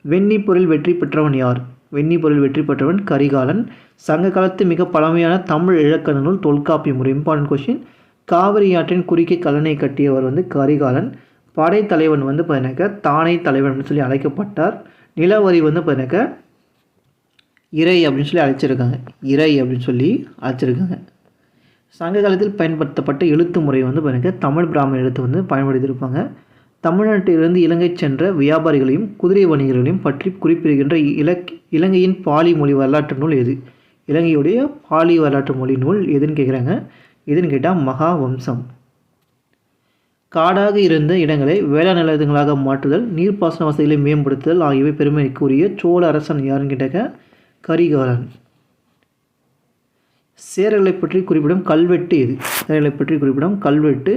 [SPEAKER 1] வெண்ணிப்பொருள் வெற்றி பெற்றவன் யார்? வெண்ணிப்பொருள் வெற்றி பெற்றவன் கரிகாலன். சங்க காலத்து மிக பழமையான தமிழ் இலக்கண நூல் தொல்காப்பியம். ஒரு இம்பார்ட்டன்ட் கொஸ்டின். காவிரி ஆற்றின் குறுக்கே கல்லணை கட்டியவர் வந்து கரிகாலன். படைத்தலைவன் வந்து பார்த்தீங்கன்னாக்கா தானை தலைவன் சொல்லி அழைக்கப்பட்டார். நிலவரி வந்து பார்த்தீங்கன்னாக்கா இறை அப்படின்னு சொல்லி அழைச்சிருக்காங்க. சங்க காலத்தில் பயன்படுத்தப்பட்ட எழுத்து முறை வந்து பார்த்தீங்கன்னா தமிழ் பிராமண எழுத்து வந்து பயன்படுத்தியிருப்பாங்க. தமிழ்நாட்டிலிருந்து இலங்கை சென்ற வியாபாரிகளையும் குதிரை வணிகர்களையும் பற்றி குறிப்பிடுகின்ற இலங்கையின் பாலி மொழி வரலாற்று நூல் எது? இலங்கையுடைய பாலி வரலாற்று மொழி நூல் எதுன்னு கேட்குறாங்க. எதுன்னு கேட்டால் மகாவம்சம். காடாக இருந்த இடங்களை வேளாண் நிலங்களாக மாற்றுதல், நீர்ப்பாசன வசதிகளை மேம்படுத்துதல் ஆகியவை பெருமைக்குரிய சோழ அரசன் யாருன்னு கேட்டாக்க கரிகாலன். சேரர்களை பற்றி குறிப்பிடும் கல்வெட்டு எது? சேரர்களை பற்றி குறிப்பிடும் கல்வெட்டு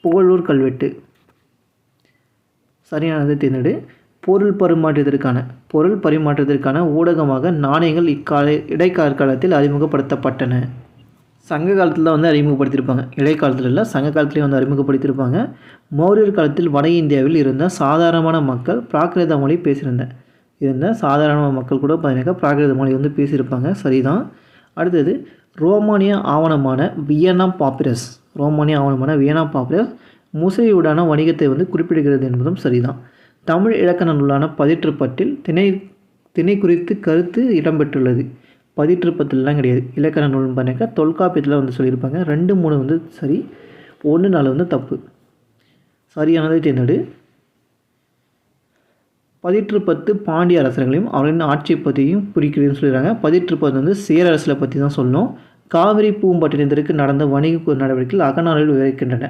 [SPEAKER 1] புகழூர் கல்வெட்டு. சரியானது தேர்ந்தெடு. பொருள் பரிமாற்றத்திற்கான ஊடகமாக நாணயங்கள் இடைக்காலத்தில் அறிமுகப்படுத்தப்பட்டன. சங்க காலத்தில் தான் வந்து அறிமுகப்படுத்தியிருப்பாங்க. இடைக்காலத்தில் இல்லை, சங்க காலத்துலேயே வந்து அறிமுகப்படுத்தியிருப்பாங்க. மௌரியர் காலத்தில் வட இந்தியாவில் இருந்த சாதாரணமான மக்கள் பிராகிருத மொழி இருந்த சாதாரண மக்கள் கூட பார்த்தீங்கன்னா பிராகிருத மொழி வந்து பேசியிருப்பாங்க. சரிதான். அடுத்தது ரோமானிய ஆவணமான வியன்னா பாப்பிரஸ் முசையுடான வணிகத்தை வந்து குறிப்பிடுகிறது என்பதும் சரிதான். தமிழ் இலக்கண நூலான பதிற்றுப்பத்தில் திணை குறித்து கருத்து இடம்பெற்றுள்ளது. பதிற்றுப்பத்திலாம் கிடையாது. இலக்கண நூல்னு பார்த்தீங்கன்னா தொல்காப்பியத்தில் வந்து சொல்லியிருப்பாங்க. 2, 3 வந்து சரி, 1, 4 வந்து தப்பு. சரியானதை தேர்ந்தெடு. பதிற்றுப்பத்து பாண்டிய அரசர்களையும் அவர்களின் ஆட்சியை பற்றியும் குறிக்கிறதுன்னு சொல்லிடுறாங்க. பதிற்றுப்பத்து வந்து சேரரசலை பற்றி தான் சொல்லணும். காவிரி பூம்பட்டினத்திற்கு நடந்த வணிக நடவடிக்கைகள் அகநாளில் விவரிக்கின்றன.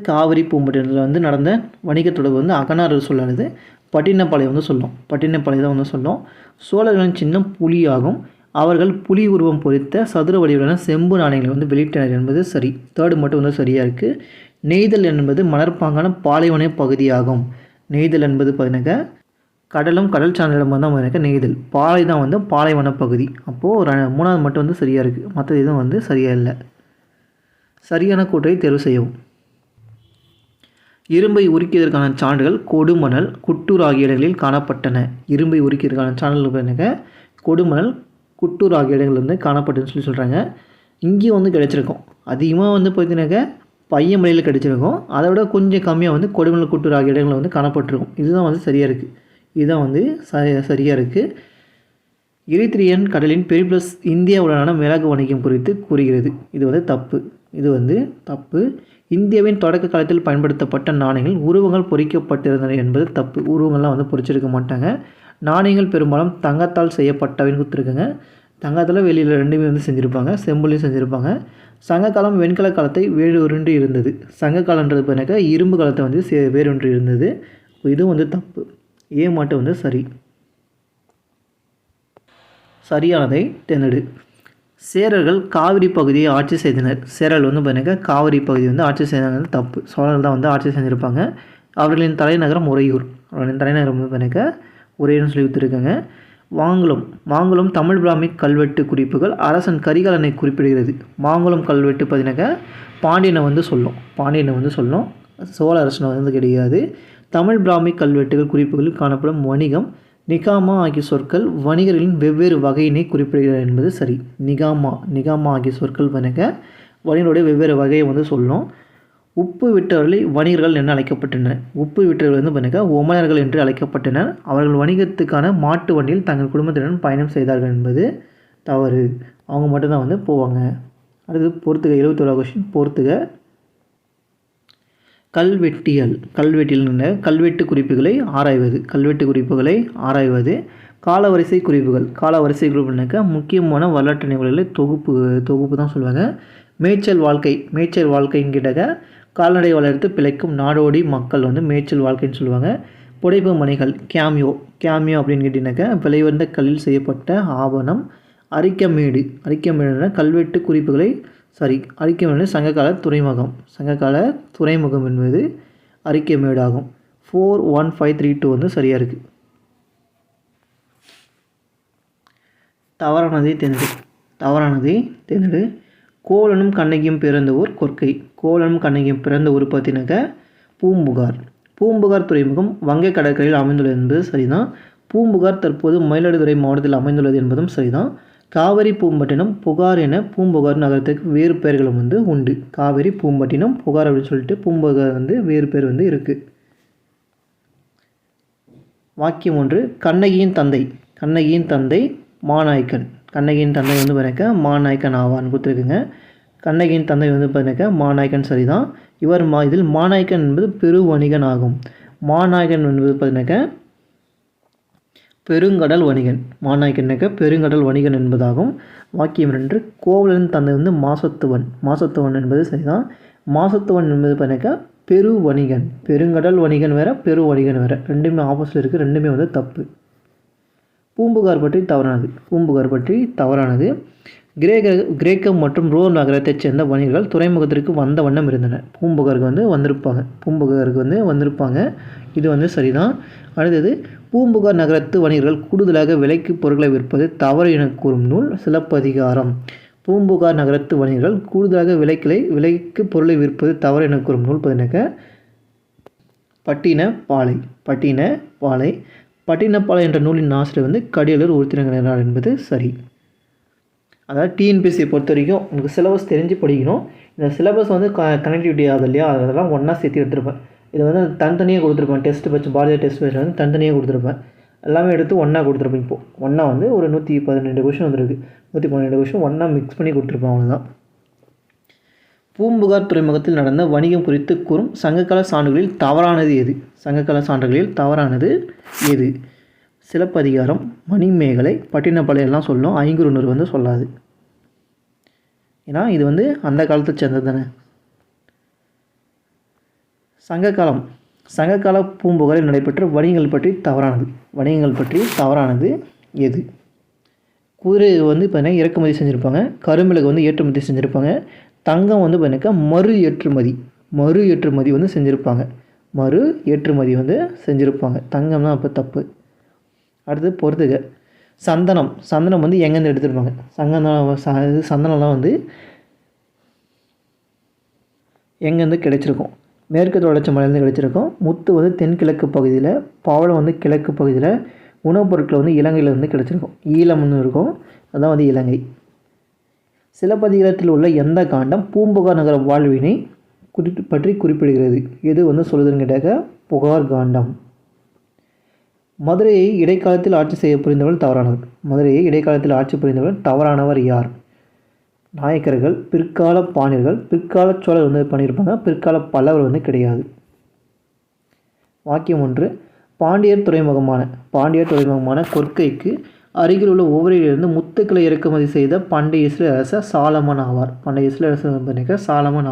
[SPEAKER 1] காவிரி பூம்பட்டினத்தில் வந்து நடந்த வணிக தொடர்பு வந்து அகநாறு சொல்லாது, பட்டினப்பாளையம் வந்து சொல்லும். பட்டினப்பாளையம் தான் வந்து சொல்லும். சோழர்களின் சின்னம் புலியாகும். அவர்கள் புலி உருவம் பொறித்த சதுர வடிவிலான செம்பு நாணயங்களை வந்து வெளியிட்டனர் என்பது சரி. 3 மட்டும் வந்து சரியாக இருக்குது. நெய்தல் என்பது மணற்பாங்கான பாலைவன பகுதியாகும். நெய்தல் என்பது பார்த்தீங்கன்னாக்கா கடலும் கடல் சார்ந்த இடம் தான் பார்த்தீங்கன்னா நெய்தல். பாலை தான் வந்து பாலைவன பகுதி. அப்போது 3வது மட்டும் வந்து சரியாக இருக்குது. மற்றது இதுவும் வந்து சரியாக இல்லை. சரியான கூற்றை தேர்வு செய்யவும். இரும்பை உருக்கியதற்கான சான்றுகள் கொடுமணல், குட்டூர் ஆகிய இடங்களில் காணப்பட்டன. இரும்பை உருக்கியதற்கான சான்றுகள் பார்த்தீங்கன்னா கொடுமணல், குட்டூர் ஆகிய இடங்கள் வந்து காணப்பட்டுன்னு சொல்கிறாங்க. இங்கேயும் வந்து கிடைச்சிருக்கும். அதிகமாக வந்து பார்த்தீங்கன்னாக்கா பையமலையில் கிடைச்சிருக்கும். அதை விட கொஞ்சம் கம்மியாக வந்து கொடுமணல், குட்டூர் ஆகிய இடங்களில் வந்து காணப்பட்டிருக்கும். இதுதான் வந்து சரியாக இருக்குது. இதுதான் வந்து சரியாக இருக்குது. எரித்திரியன் கடலின் பெரிப்ளஸ் இந்தியாவுடனான மிளகு வணிகம் குறித்து கூறுகிறது. இது வந்து தப்பு. இந்தியாவின் தொடக்க காலத்தில் பயன்படுத்தப்பட்ட நாணயங்கள் உருவங்கள் பொறிக்கப்பட்டிருந்தன என்பது தப்பு. உருவங்கள்லாம் வந்து பொறிச்சிருக்க மாட்டாங்க. நாணயங்கள் பெரும்பாலும் தங்கத்தால் செய்யப்பட்டவைன்னு கொடுத்துருக்குங்க. தங்கத்தால் வெளியில் 2மே வந்து செஞ்சுருப்பாங்க. செம்புலையும் செஞ்சுருப்பாங்க. சங்ககாலம் வெண்கல காலத்தை வேறொன்று இருந்தது. சங்க காலன்றது பார்த்தீங்கன்னா இரும்பு காலத்தை வந்து வேறொன்று இருந்தது. இதுவும் வந்து தப்பு. ஏ மட்டும் வந்து சரி. சரியானதை தேர்ந்தெடு. சேரர்கள் காவிரி பகுதியை ஆட்சி செய்தனர். சேரர்கள் வந்து பார்த்தீங்கன்னா காவிரி பகுதி வந்து ஆட்சி செய்தாங்க தப்பு. சோழர்கள் தான் வந்து ஆட்சி செஞ்சுருப்பாங்க. அவர்களின் தலைநகரம் உறையூர். அவர்களின் தலைநகரம் வந்து பார்த்தீங்கன்னா உறையூர்னு சொல்லி கொடுத்துருக்காங்க. மாங்குளம் தமிழ் பிராமிக் கல்வெட்டு குறிப்புகள் அரசன் கரிகாலனை குறிப்பிடுகிறது. மாங்குளம் கல்வெட்டு பார்த்தீங்கன்னாக்கா பாண்டியனை வந்து சொல்லும். சோழ அரசனை வந்து கிடையாது. தமிழ் பிராமிக் கல்வெட்டுகள் குறிப்புகளில் காணப்படும் வணிகம், நிகாமா ஆகிய சொற்கள் வணிகர்களின் வெவ்வேறு வகையினை குறிப்பிடுகிறது என்பது சரி. நிகாமா ஆகிய சொற்கள் பார்த்தீங்கன்னா வணிகருடைய வெவ்வேறு வகையை வந்து சொல்லும். உப்பு விற்றவர்களை வணிகர்கள் என்று அழைக்கப்பட்டனர். உப்பு விற்றவர்கள் வந்து பார்த்தீங்கன்னா ஒமனர்கள் என்று அழைக்கப்பட்டனர். அவர்கள் வணிகத்துக்கான மாட்டு வண்டியில் தங்கள் குடும்பத்துடன் பயணம் செய்தார்கள் என்பது தவறு. அவங்க மட்டும்தான் வந்து போவாங்க. அடுத்து பொறுத்துக 71 கொஸ்டின் பொறுத்துக. கல்வெட்டு குறிப்புகளை ஆராய்வது. காலவரிசை குறிப்புகள்னாக்கா முக்கியமான வரலாற்று நிகழ்வுகளை தொகுப்பு தான் சொல்லுவாங்க. மேய்ச்சல் வாழ்க்கைன்னு கேட்டாக்க கால்நடை வளர்த்து பிழைக்கும் நாடோடி மக்கள் வந்து மேய்ச்சல் வாழ்க்கைன்னு சொல்லுவாங்க. புடைப்பு மணிகள் கேமியோ அப்படின்னு கேட்டிங்கனாக்கா விலைவந்த கல்லில் செய்யப்பட்ட ஆவணம். அரிக்கமேடுனா கல்வெட்டு குறிப்புகளை அரிக்கமேடு சங்ககால துறைமுகம் என்பது அரிக்கமேடு ஆகும். 41532 வந்து சரியாக இருக்குது. தவறானதை தேர்ந்தெடு. கோவலனும் கண்ணகியும் பிறந்த ஊர் கொற்கை. பிறந்த ஊர் பார்த்தீங்கன்னாக்கா பூம்புகார் துறைமுகம் வங்கை கடற்கரையில் அமைந்துள்ளது என்பது சரிதான். பூம்புகார் தற்போது மயிலாடுதுறை மாவட்டத்தில் அமைந்துள்ளது என்பதும் சரிதான். காவிரி பூம்பட்டினம் புகார் என பூம்புகார் நகரத்துக்கு வேறு பெயர்களும் வந்து உண்டு. காவிரி பூம்பட்டினம் புகார் அப்படின்னு சொல்லிட்டு பூம்புகார் வந்து வேறு பேர் வந்து இருக்குது. வாக்கியம் 1. கண்ணகியின் தந்தை மாநாய்க்கன். கண்ணகியின் தந்தை வந்து பார்த்தீங்கன்னா மாநாய்க்கன் ஆவார்னு கொடுத்துருக்குங்க. கண்ணகியின் தந்தை வந்து பார்த்தீங்கன்னா மாநாய்க்கன் சரிதான். இதில் மாநாய்க்கன் என்பது பெருவணிகன் ஆகும். மாநாய்க்கன் என்பது பார்த்தீங்கன்னாக்கா பெருங்கடல் வணிகன் என்பதாகும். வாக்கியம் 2. கோவலன் தந்தை வந்து மாசத்துவன் என்பது சரிதான். மாசத்துவன் என்பது பார்த்தீங்கன்னா பெருவணிகன். பெருங்கடல் வணிகன் வேற, பெருவணிகன் வேற, ரெண்டுமே ஆப்போசிட் இருக்குது. ரெண்டுமே வந்து தப்பு. பூம்புகார் பற்றி தவறானது. கிரேக்கம் மற்றும் ரோம் நகரத்தைச் சேர்ந்த வணிகர்கள் துறைமுகத்திற்கு வந்த வண்ணம் இருந்தனர். பூம்புகாருக்கு வந்து வந்திருப்பாங்க. இது வந்து சரிதான். அடுத்தது பூம்புகார் நகரத்து வணிகர்கள் கூடுதலாக விலைக்கு பொருட்களை விற்பது தவறு என கூறும் நூல் சிலப்பதிகாரம். பூம்புகார் நகரத்து வணிகர்கள் கூடுதலாக விலைக்கு பொருளை விற்பது தவறு என கூறும் நூல் பார்த்தீங்கன்னாக்கா பட்டினப்பாலை என்ற நூலின் ஆசிரியர் வந்து கடியலூர் உருத்திரனார் என்பது சரி. அதாவது டிஎன்பிஎஸ்சியை பொறுத்த வரைக்கும் உங்களுக்கு சிலபஸ் தெரிஞ்சு படிக்கணும். இந்த சிலபஸ் வந்து கனெக்டிவிட்டி ஆகுது இல்லையா, அதெல்லாம் ஒன்றா சேர்த்து எடுத்துருப்பேன். இதை வந்து தனித்தனியாக கொடுத்துருப்பேன். பாரதியார் டெஸ்ட் பேட்ச் வந்து தனித்தனியாக கொடுத்துருப்பேன். எல்லாமே எடுத்து ஒன்றா கொடுத்துருப்பேன். இப்போது ஒன்றா வந்து ஒரு 112 கொஷின் வந்துருக்கு. 112 கொஷின் ஒன்றா மிக்ஸ் பண்ணி கொடுத்துருப்பேன். அவ்வளோதான். பூம்புகார் துறைமுகத்தில் நடந்த வணிகம் குறித்து கூறும் சங்ககால சான்றுகளில் தவறானது எது? சிலப்பதிகாரம், மணிமேகலை, பட்டினப்பாலை எல்லாம் சொல்லும். ஐங்குறுநூறு வந்து சொல்லாது. ஏன்னா இது வந்து அந்த காலத்தை சேர்ந்தது தானே. சங்ககால பூம்புகாரில் நடைபெற்ற வணிகங்கள் பற்றி தவறானது எது? குதிரை வந்து பார்த்தீங்கன்னா இறக்குமதி செஞ்சுருப்பாங்க. கருமிளகு வந்து ஏற்றுமதி செஞ்சுருப்பாங்க. தங்கம் வந்து பார்த்தீங்கன்னா மறு ஏற்றுமதி வந்து செஞ்சுருப்பாங்க. தங்கம் தான் அப்போ தப்பு. அடுத்து பொறுத்துக. சந்தனம் வந்து எங்கேருந்து எடுத்துருப்பாங்க? சந்தனம்லாம் வந்து எங்கேருந்து கிடைச்சிருக்கும்? மேற்கு தொடர்ச்சி மலையிலேருந்து கிடைச்சிருக்கும். முத்து வந்து தென்கிழக்கு பகுதியில், பவளம் வந்து கிழக்கு பகுதியில், உணவுப் பொருட்கள் வந்து இலங்கையில் வந்து கிடைச்சிருக்கும். ஈழம்னு இருக்கும், அதுதான் வந்து இலங்கை. சிலப்பதிகாரத்தில் உள்ள எந்த காண்டம் பூம்புகார் நகர வாழ்வினை பற்றி குறிப்பிடுகிறது? எது வந்து சொல்லுதுன்னு கேட்டாக்க புகார் காண்டம். மதுரையை இடைக்காலத்தில் ஆட்சி செய்ய புரிந்தவர்கள் தவறானவர் யார்? நாயக்கர்கள், பிற்கால பாண்டியர்கள், பிற்கால சோழர் வந்து பண்ணியிருப்பாங்க. பிற்கால பல்லவர் வந்து கிடையாது. வாக்கியம் 1. பாண்டியர் துறைமுகமான கொற்கைக்கு அருகில் உள்ள ஓவரிலிருந்து முத்துக்களை இறக்குமதி செய்த பண்டைய இஸ்ரேல் அரசர் சாலமன்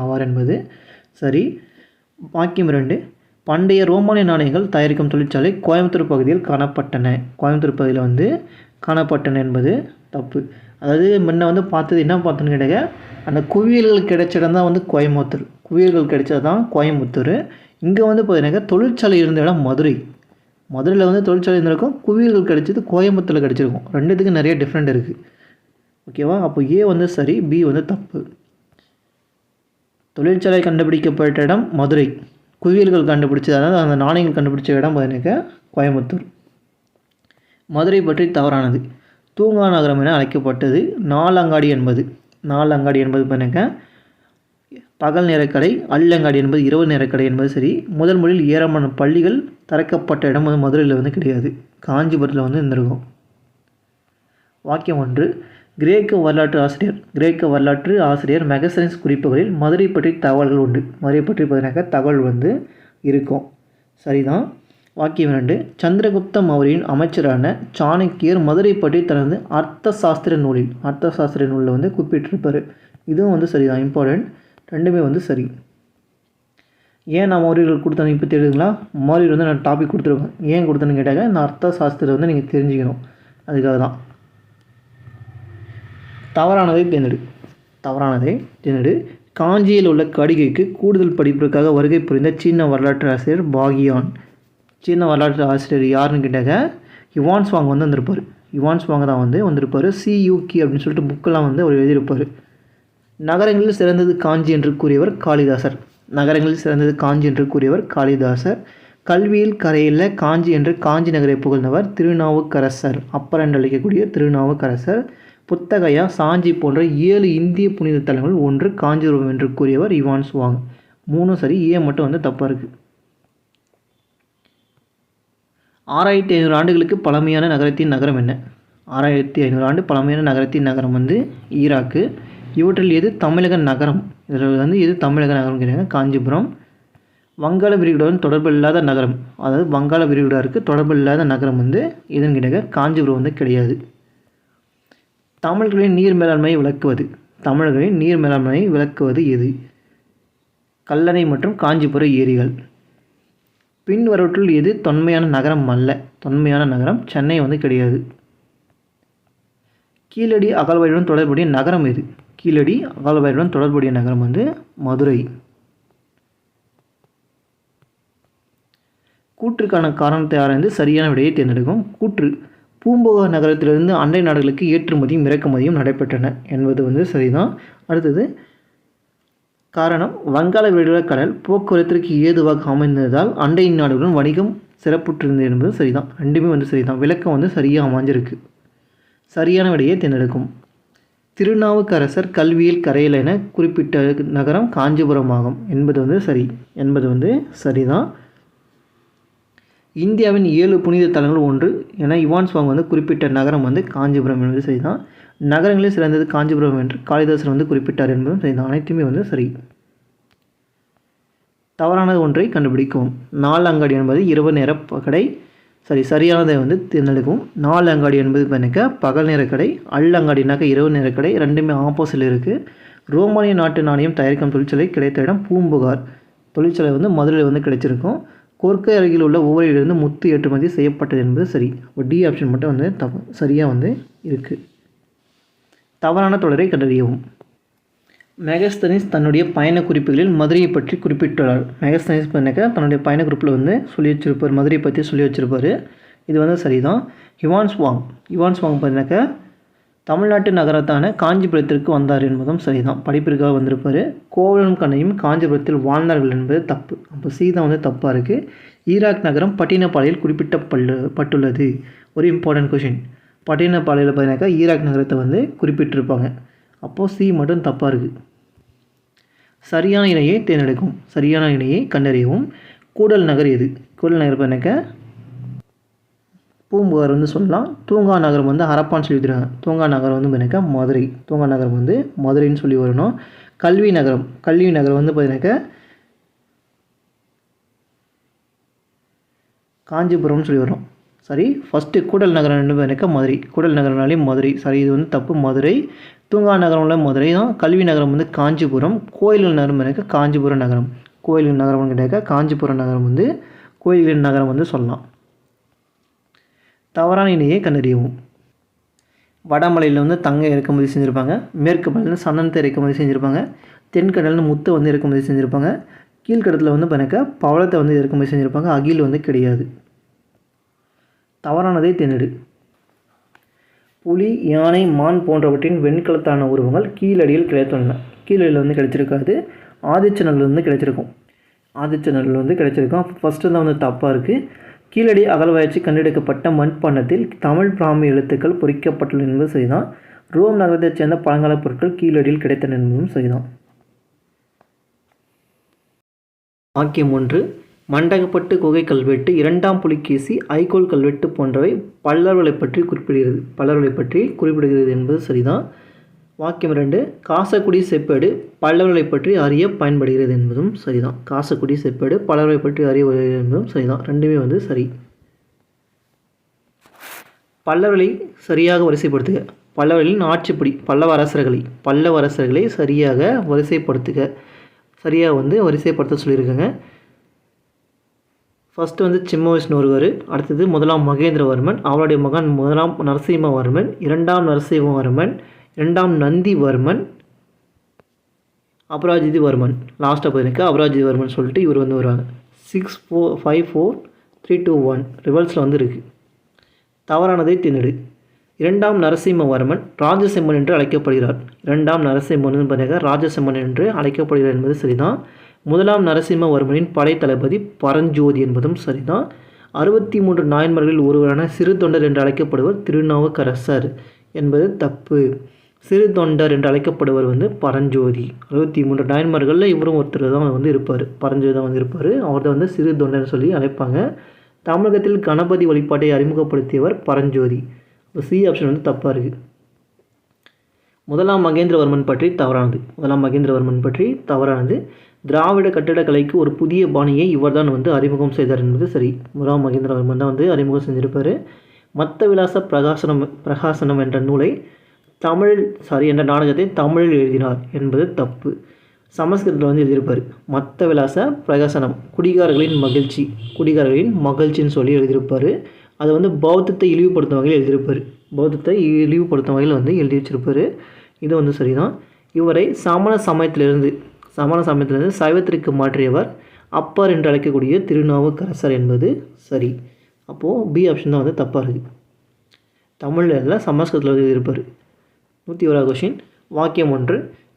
[SPEAKER 1] ஆவார் என்பது சரி. வாக்கியம் 2. பண்டைய ரோமானிய நாணயங்கள் தயாரிக்கும் தொழிற்சாலை கோயம்புத்தூர் பகுதியில் காணப்பட்டன என்பது தப்பு. அதாவது முன்ன வந்து பார்த்தது என்ன பார்த்தோன்னு கேட்டாங்க, அந்த குவியல்கள் கிடைச்ச இடம் தான் வந்து கோயம்புத்தூர். குவியல்கள் கிடைச்சது தான் கோயம்புத்தூர். இங்கே வந்து பார்த்தீங்கன்னாக்கா தொழிற்சாலை இருந்த இடம் மதுரை. மதுரையில் வந்து தொழிற்சாலை இருந்திருக்கும், குவியல்கள் கிடைச்சது கோயம்புத்தூரில் கிடைச்சிருக்கும். ரெண்டுத்துக்கும் நிறைய டிஃப்ரெண்ட் இருக்குது. ஓகேவா? அப்போ ஏ வந்து சரி, பி வந்து தப்பு. தொழிற்சாலை கண்டுபிடிக்கப்பட்ட இடம் மதுரை. குவியல்கள் கண்டுபிடிச்சது, அதாவது அந்த நாணயங்கள் கண்டுபிடிச்ச இடம் பார்த்தீங்கன்னாக்கா கோயம்புத்தூர். மதுரை பற்றி தவறானது. தூங்கா நகரம் என அழைக்கப்பட்டது நாலங்காடி என்பது. நாலங்காடி என்பது பார்த்தீங்கன்னா பகல் நேரக்கடை, அல்லங்காடி என்பது இரவு நேரக்கடை என்பது சரி. முதல் முறையில் ஏராளமான பள்ளிகள் திறக்கப்பட்ட இடம் வந்து மதுரையில் வந்து கிடையாது, காஞ்சிபுரத்தில் வந்து இருந்திருக்கும். வாக்கியம் 1. கிரேக்க வரலாற்று ஆசிரியர் மெகஸ்தனிஸ் குறிப்புகளில் மதுரை பற்றி தகவல்கள் உண்டு. மதுரை பற்றி பார்த்தீங்கன்னாக்கா தகவல் வந்து இருக்கும். சரிதான். வாக்கியம் 2. சந்திரகுப்த மௌரியன் அமைச்சரான சாணக்கியர் மதுரை பற்றி தனது அர்த்த சாஸ்திர நூலில் வந்து குறிப்பிட்டிருப்பார். இதுவும் வந்து சரிதான், இம்பார்ட்டன்ட். ரெண்டுமே வந்து சரி. ஏன் நான் மௌரியர்கள் கொடுத்தேன் இப்போ தெரியுதுங்களா? மௌரியர் வந்து நான் டாபிக் கொடுத்துருவேன். ஏன் கொடுத்தேன்னு கேட்டாங்க, நான் அர்த்த சாஸ்திரம் வந்து நீங்கள் தெரிஞ்சுக்கணும், அதுக்காக தான். தவறானதை தேர்ந்தெடு. காஞ்சியில் உள்ள கடிகைக்கு கூடுதல் படிப்பிற்காக வருகை புரிந்த சீன வரலாற்று ஆசிரியர் பாகியான். சீன வரலாற்று ஆசிரியர் யாருன்னு கேட்டாங்க, யுவான்ஸ்வாங் வந்து வந்திருப்பார். யுவான்ஸ்வாங் தான் வந்து வந்திருப்பார். சியூகி அப்படின்னு சொல்லிட்டு புக்கெல்லாம் வந்து அவர் எழுதியிருப்பார். நகரங்களில் சிறந்தது காஞ்சி என்று கூறியவர் காளிதாசர். கல்வியில் கரையில் காஞ்சி என்று காஞ்சி நகரை புகழ்ந்தவர் திருநாவுக்கரசர். அப்பர் என்று அழைக்கக்கூடிய திருநாவுக்கரசர். புத்தகையா, சாஞ்சி போன்ற 7 இந்திய புனித தலங்கள் ஒன்று காஞ்சிபுரம் என்று கூறியவர் யுவான்ஸ்வாங். 3 சரி, ஏ மட்டும் வந்து தப்பாக இருக்குது. 6500 ஆண்டுகளுக்கு பழமையான நகரத்தின் நகரம் என்ன? 6500 ஆண்டு பழமையான நகரத்தின் நகரம் வந்து ஈராக்கு. இவற்றில் எது தமிழக நகரம்? இதில் வந்து எது தமிழக நகரம் கேட்டாங்க, காஞ்சிபுரம். வங்காள விரிகுடாவுடன் தொடர்பு இல்லாத நகரம், அதாவது வங்காள விரிகுடாவுக்கு தொடர்பு இல்லாத நகரம் வந்து எதுன்னு கேட்டாங்க, காஞ்சிபுரம் வந்து கிடையாது. தமிழர்களின் நீர் மேலாண்மையை விளக்குவது எது? கல்லணை மற்றும் காஞ்சிபுர ஏரிகள். பின்வரவற்றுள் எது தொன்மையான நகரம் அல்ல? தொன்மையான நகரம் சென்னை வந்து கிடையாது. கீழடி அகழ்வாய்வுடன் தொடர்புடைய நகரம் எது? கீழடி அகழ்வாய்வுடன் தொடர்புடைய நகரம் வந்து மதுரை. கூற்றுக்கான காரணத்தை ஆராய்ந்து சரியான விடையை தேர்ந்தெடுக்கும். கூற்று: பூம்புகார் நகரத்திலிருந்து அண்டை நாடுகளுக்கு ஏற்றுமதியும் இறக்குமதியும் நடைபெற்றன என்பது வந்து சரிதான். அடுத்தது காரணம்: வங்காள விரிகுடா கடல் போக்குவரத்திற்கு ஏதுவாக அமைந்ததால் அண்டை நாடுகளுடன் வணிகம் சிறப்புற்றிருந்தது என்பது சரிதான். ரெண்டுமே வந்து சரிதான். விளக்கம் வந்து சரியாக அமைஞ்சிருக்கு. சரியான விடையை தேர்ந்தெடுக்கும். திருநாவுக்கரசர் கல்வியில் கரையில் என குறிப்பிட்ட நகரம் காஞ்சிபுரம் ஆகும் என்பது வந்து சரிதான். இந்தியாவின் 7 புனித தலங்கள் ஒன்று என யுவான்ஸ்வாங் வந்து குறிப்பிட்ட நகரம் வந்து காஞ்சிபுரம் என்பது சரிதான். நகரங்களில் சிறந்தது காஞ்சிபுரம் என்று காளிதாசர் வந்து குறிப்பிட்டார் என்பதும் சரிதான். அனைத்துமே வந்து சரி. தவறானது ஒன்றை கண்டுபிடிக்கும். நாலங்காடி என்பது இரவு நேர கடை. சரியானதை வந்து தேர்ந்தெடுக்கும். நாலங்காடி என்பது பார்த்தீங்கன்னா பகல் நேர கடை. அல்லங்காடினாக்கா இரவு நேர கடை. ரெண்டுமே ஆப்போசிட்டில் இருக்குது. ரோமானிய நாட்டு நாணயம் தயாரிக்கும் தொழிற்சாலை கிடைத்த இடம் பூம்புகார். தொழிற்சாலை வந்து மதுரையில் வந்து கிடைச்சிருக்கும். கொர்க்கை அருகில் உள்ள ஓவரிலிருந்து முத்து ஏற்றுமதி செய்யப்பட்டது என்பது சரி. இப்போ டி ஆப்ஷன் மட்டும் வந்து சரியாக வந்து இருக்குது. தவறான தொடரை கண்டறியவும். மெகஸ்தனிஸ் தன்னுடைய பயண குறிப்புகளில் மதுரையை பற்றி குறிப்பிட்டுள்ளார். மெகஸ்தனிஸ் பண்ணாக்கா தன்னுடைய பயண குறிப்பில் வந்து சொல்லி வச்சிருப்பார், மதுரையை பற்றி சொல்லி வச்சிருப்பார். இது வந்து சரிதான். யுவான்ஸ்வாங் பார்த்தீங்கன்னாக்கா தமிழ்நாட்டு நகரத்தான காஞ்சிபுரத்திற்கு வந்தார் என்பதும் சரிதான். படிப்பிற்காக வந்திருப்பார். கோவலனும் கண்ணையும் காஞ்சிபுரத்தில் வாழ்ந்தார்கள் என்பது தப்பு. அப்போ சீதா வந்து தப்பாக இருக்குது. ஈராக் நகரம் பட்டினப்பாளையில் குறிப்பிட்டப்பட்டுள்ளது. ஒரு இம்பார்ட்டன்ட் கொஷின். பட்டினப்பாளையில் பார்த்தீங்கன்னாக்கா ஈராக் நகரத்தை வந்து குறிப்பிட்டிருப்பாங்க. அப்போது சி மட்டும் தப்பாக இருக்குது. சரியான இணையை தேர்ந்தெடுக்கும். சரியான இணையை கண்டறியவும். கூடல் நகர் எது? கூடல் நகர் பார்த்தீங்கன்னாக்கா பூம்புகார் வந்து சொல்லலாம். தூங்கா நகரம் வந்து ஹரப்பான்னு சொல்லி தருவாங்க. தூங்கா நகரம் வந்து பார்த்தீங்கன்னாக்கா மதுரை. தூங்கா நகரம் வந்து மதுரைன்னு சொல்லி வரணும். கல்வி நகரம் வந்து பார்த்தீங்கன்னாக்கா காஞ்சிபுரம்னு சொல்லி வரும். சரி. ஃபஸ்ட்டு கூடல் நகரம் பார்த்தீங்கன்னாக்கா மதுரை. கூடல் நகரம்னாலே மதுரை. சரி, இது வந்து தப்பு. மதுரை. தூங்கா நகரம்ல மதுரை தான். கல்வி நகரம் வந்து காஞ்சிபுரம். கோயில்கள் நகரம் பார்த்தீங்கன்னாக்கா காஞ்சிபுரம் நகரம். கோயில்கள் நகரம்னு கேட்டாக்கா காஞ்சிபுரம் நகரம் வந்து கோயில்கள் நகரம் வந்து சொல்லலாம். தவறான இணையை கண்டறியவும். வடமலையில் வந்து தங்கம் இறக்குமதி செஞ்சுருப்பாங்க. மேற்கு மலையில் சந்தனத்தை இறக்குமதி செஞ்சுருப்பாங்க. தென்கடலில் முத்தை வந்து இறக்குமதி செஞ்சுருப்பாங்க. கீழ்கடத்தில் வந்து பார்த்தாக்கா பவளத்தை வந்து இறக்குமதி செஞ்சுருப்பாங்க. அகில் வந்து கிடையாது. தவறானதை தேர்ந்தெடு. புலி, யானை, மான் போன்றவற்றின் வெண்கலத்தான உருவங்கள் கீழடியில் கிடைத்துள்ளன. கீழடியில் வந்து கிடைச்சிருக்காது. ஆதிச்சநல்லூர் வந்து கிடைச்சிருக்கும். ஆதிச்சநல்லூர் வந்து கிடைச்சிருக்கும். ஃபஸ்ட்டு தான் வந்து தப்பாக இருக்குது. கீழடி அகழ்வாய்ச்சி கண்டெடுக்கப்பட்ட மண்பாண்டத்தில் தமிழ் பிராமி எழுத்துக்கள் பொறிக்கப்பட்டுள்ள என்பது சரிதான். ரோம் நகரத்தைச் சேர்ந்த பழங்கால பொருட்கள் கீழடியில் கிடைத்தன என்பதும் சரிதான். வாக்கியம் 1. மண்டகப்பட்டு குகை கல்வெட்டு, 2ஆம் புலிகேசி, ஐகோல் கல்வெட்டு போன்றவை பல்லவர்களை பற்றி குறிப்பிடுகிறது என்பது சரிதான். வாக்கியம் 2. காசக்குடி செப்பேடு பல்லவர்களை பற்றி அறிய பயன்படுகிறது என்பதும் சரிதான். காசக்குடி செப்பேடு பல்லவர்களை பற்றி அறிய என்பதும் சரிதான். ரெண்டுமே வந்து சரி. பல்லவர்களை சரியாக வரிசைப்படுத்துக. பல்லவர்களின் ஆட்சிப்படி பல்லவ அரசர்களை சரியாக வரிசைப்படுத்த சொல்லியிருக்காங்க. ஃபஸ்ட்டு வந்து சிம்மவிஷ்ணு ஒருவர், அடுத்தது 1ஆம் மகேந்திரவர்மன், அவருடைய மகன் 1ஆம் நரசிம்மவர்மன், 2ஆம் நரசிம்மவர்மன், 2ஆம் நந்திவர்மன், அபராஜிதிவர்மன். லாஸ்ட்டாக பார்த்தீங்கன்னா அபராஜிதிவர்மன் சொல்லிட்டு இவர் வந்து வருவாங்க. 6 4 5 4 3 2 1 ரிவல்ஸில் வந்து இருக்குது. தவறானதை தேர்ந்தெடு. 2ஆம் நரசிம்மவர்மன் ராஜசிம்மன் என்று அழைக்கப்படுகிறார். 2ஆம் நரசிம்மன் பார்த்தீங்கன்னா ராஜசிம்மன் என்று அழைக்கப்படுகிறார் என்பது சரிதான். 1ஆம் நரசிம்மவர்மனின் படை தளபதி பரஞ்சோதி என்பதும் சரிதான். 63 நாயன்மார்களில் ஒருவரான சிறு தொண்டர் என்று அழைக்கப்படுவர் திருநாவுக்கரசர் என்பது தப்பு. சிறு தொண்டர் என்று அழைக்கப்படுவர் வந்து பரஞ்சோதி. 63 நாயன்மார்களில் இவரும் ஒருத்தர் தான் வந்து இருப்பார். பரஞ்சோதி தான் வந்து இருப்பார். அவர்தான் வந்து சிறு தொண்டர்னு சொல்லி அழைப்பாங்க. தமிழகத்தில் கணபதி வழிபாட்டை அறிமுகப்படுத்தியவர் பரஞ்சோதி. சி ஆப்ஷன் வந்து தப்பாக இருக்குது. 1ஆம் மகேந்திரவர்மன் பற்றி தவறானது. திராவிட கட்டிடக்கலைக்கு ஒரு புதிய பாணியை இவர் தான் வந்து அறிமுகம் செய்தார் என்பது சரி. 1ஆம் மகேந்திரவர்மன் தான் வந்து அறிமுகம் செஞ்சிருப்பார். மத்த விலாச பிரகாசனம் என்ற நாடகத்தை தமிழில் எழுதினார் என்பது தப்பு. சமஸ்கிருதத்தில் வந்து எழுதியிருப்பார். மத்த விலாச பிரகாசனம் குடிகாரர்களின் மகிழ்ச்சின்னு சொல்லி எழுதியிருப்பார். அதை வந்து பௌத்தத்தை இழிவுபடுத்தும் வகையில் வந்து எழுதி வச்சிருப்பார். இது வந்து சரிதான். இவரை சமண சமயத்திலிருந்து சைவத்திற்கு மாற்றியவர் அப்பர் என்று அழைக்கக்கூடிய திருநாவுக்கரசர் என்பது சரி. அப்போது பி ஆப்ஷன் தான் வந்து தப்பாக இருக்குது. தமிழில் சமஸ்கிருதத்தில் எழுதியிருப்பார். 101 கொஷின். வாக்கியம் 1.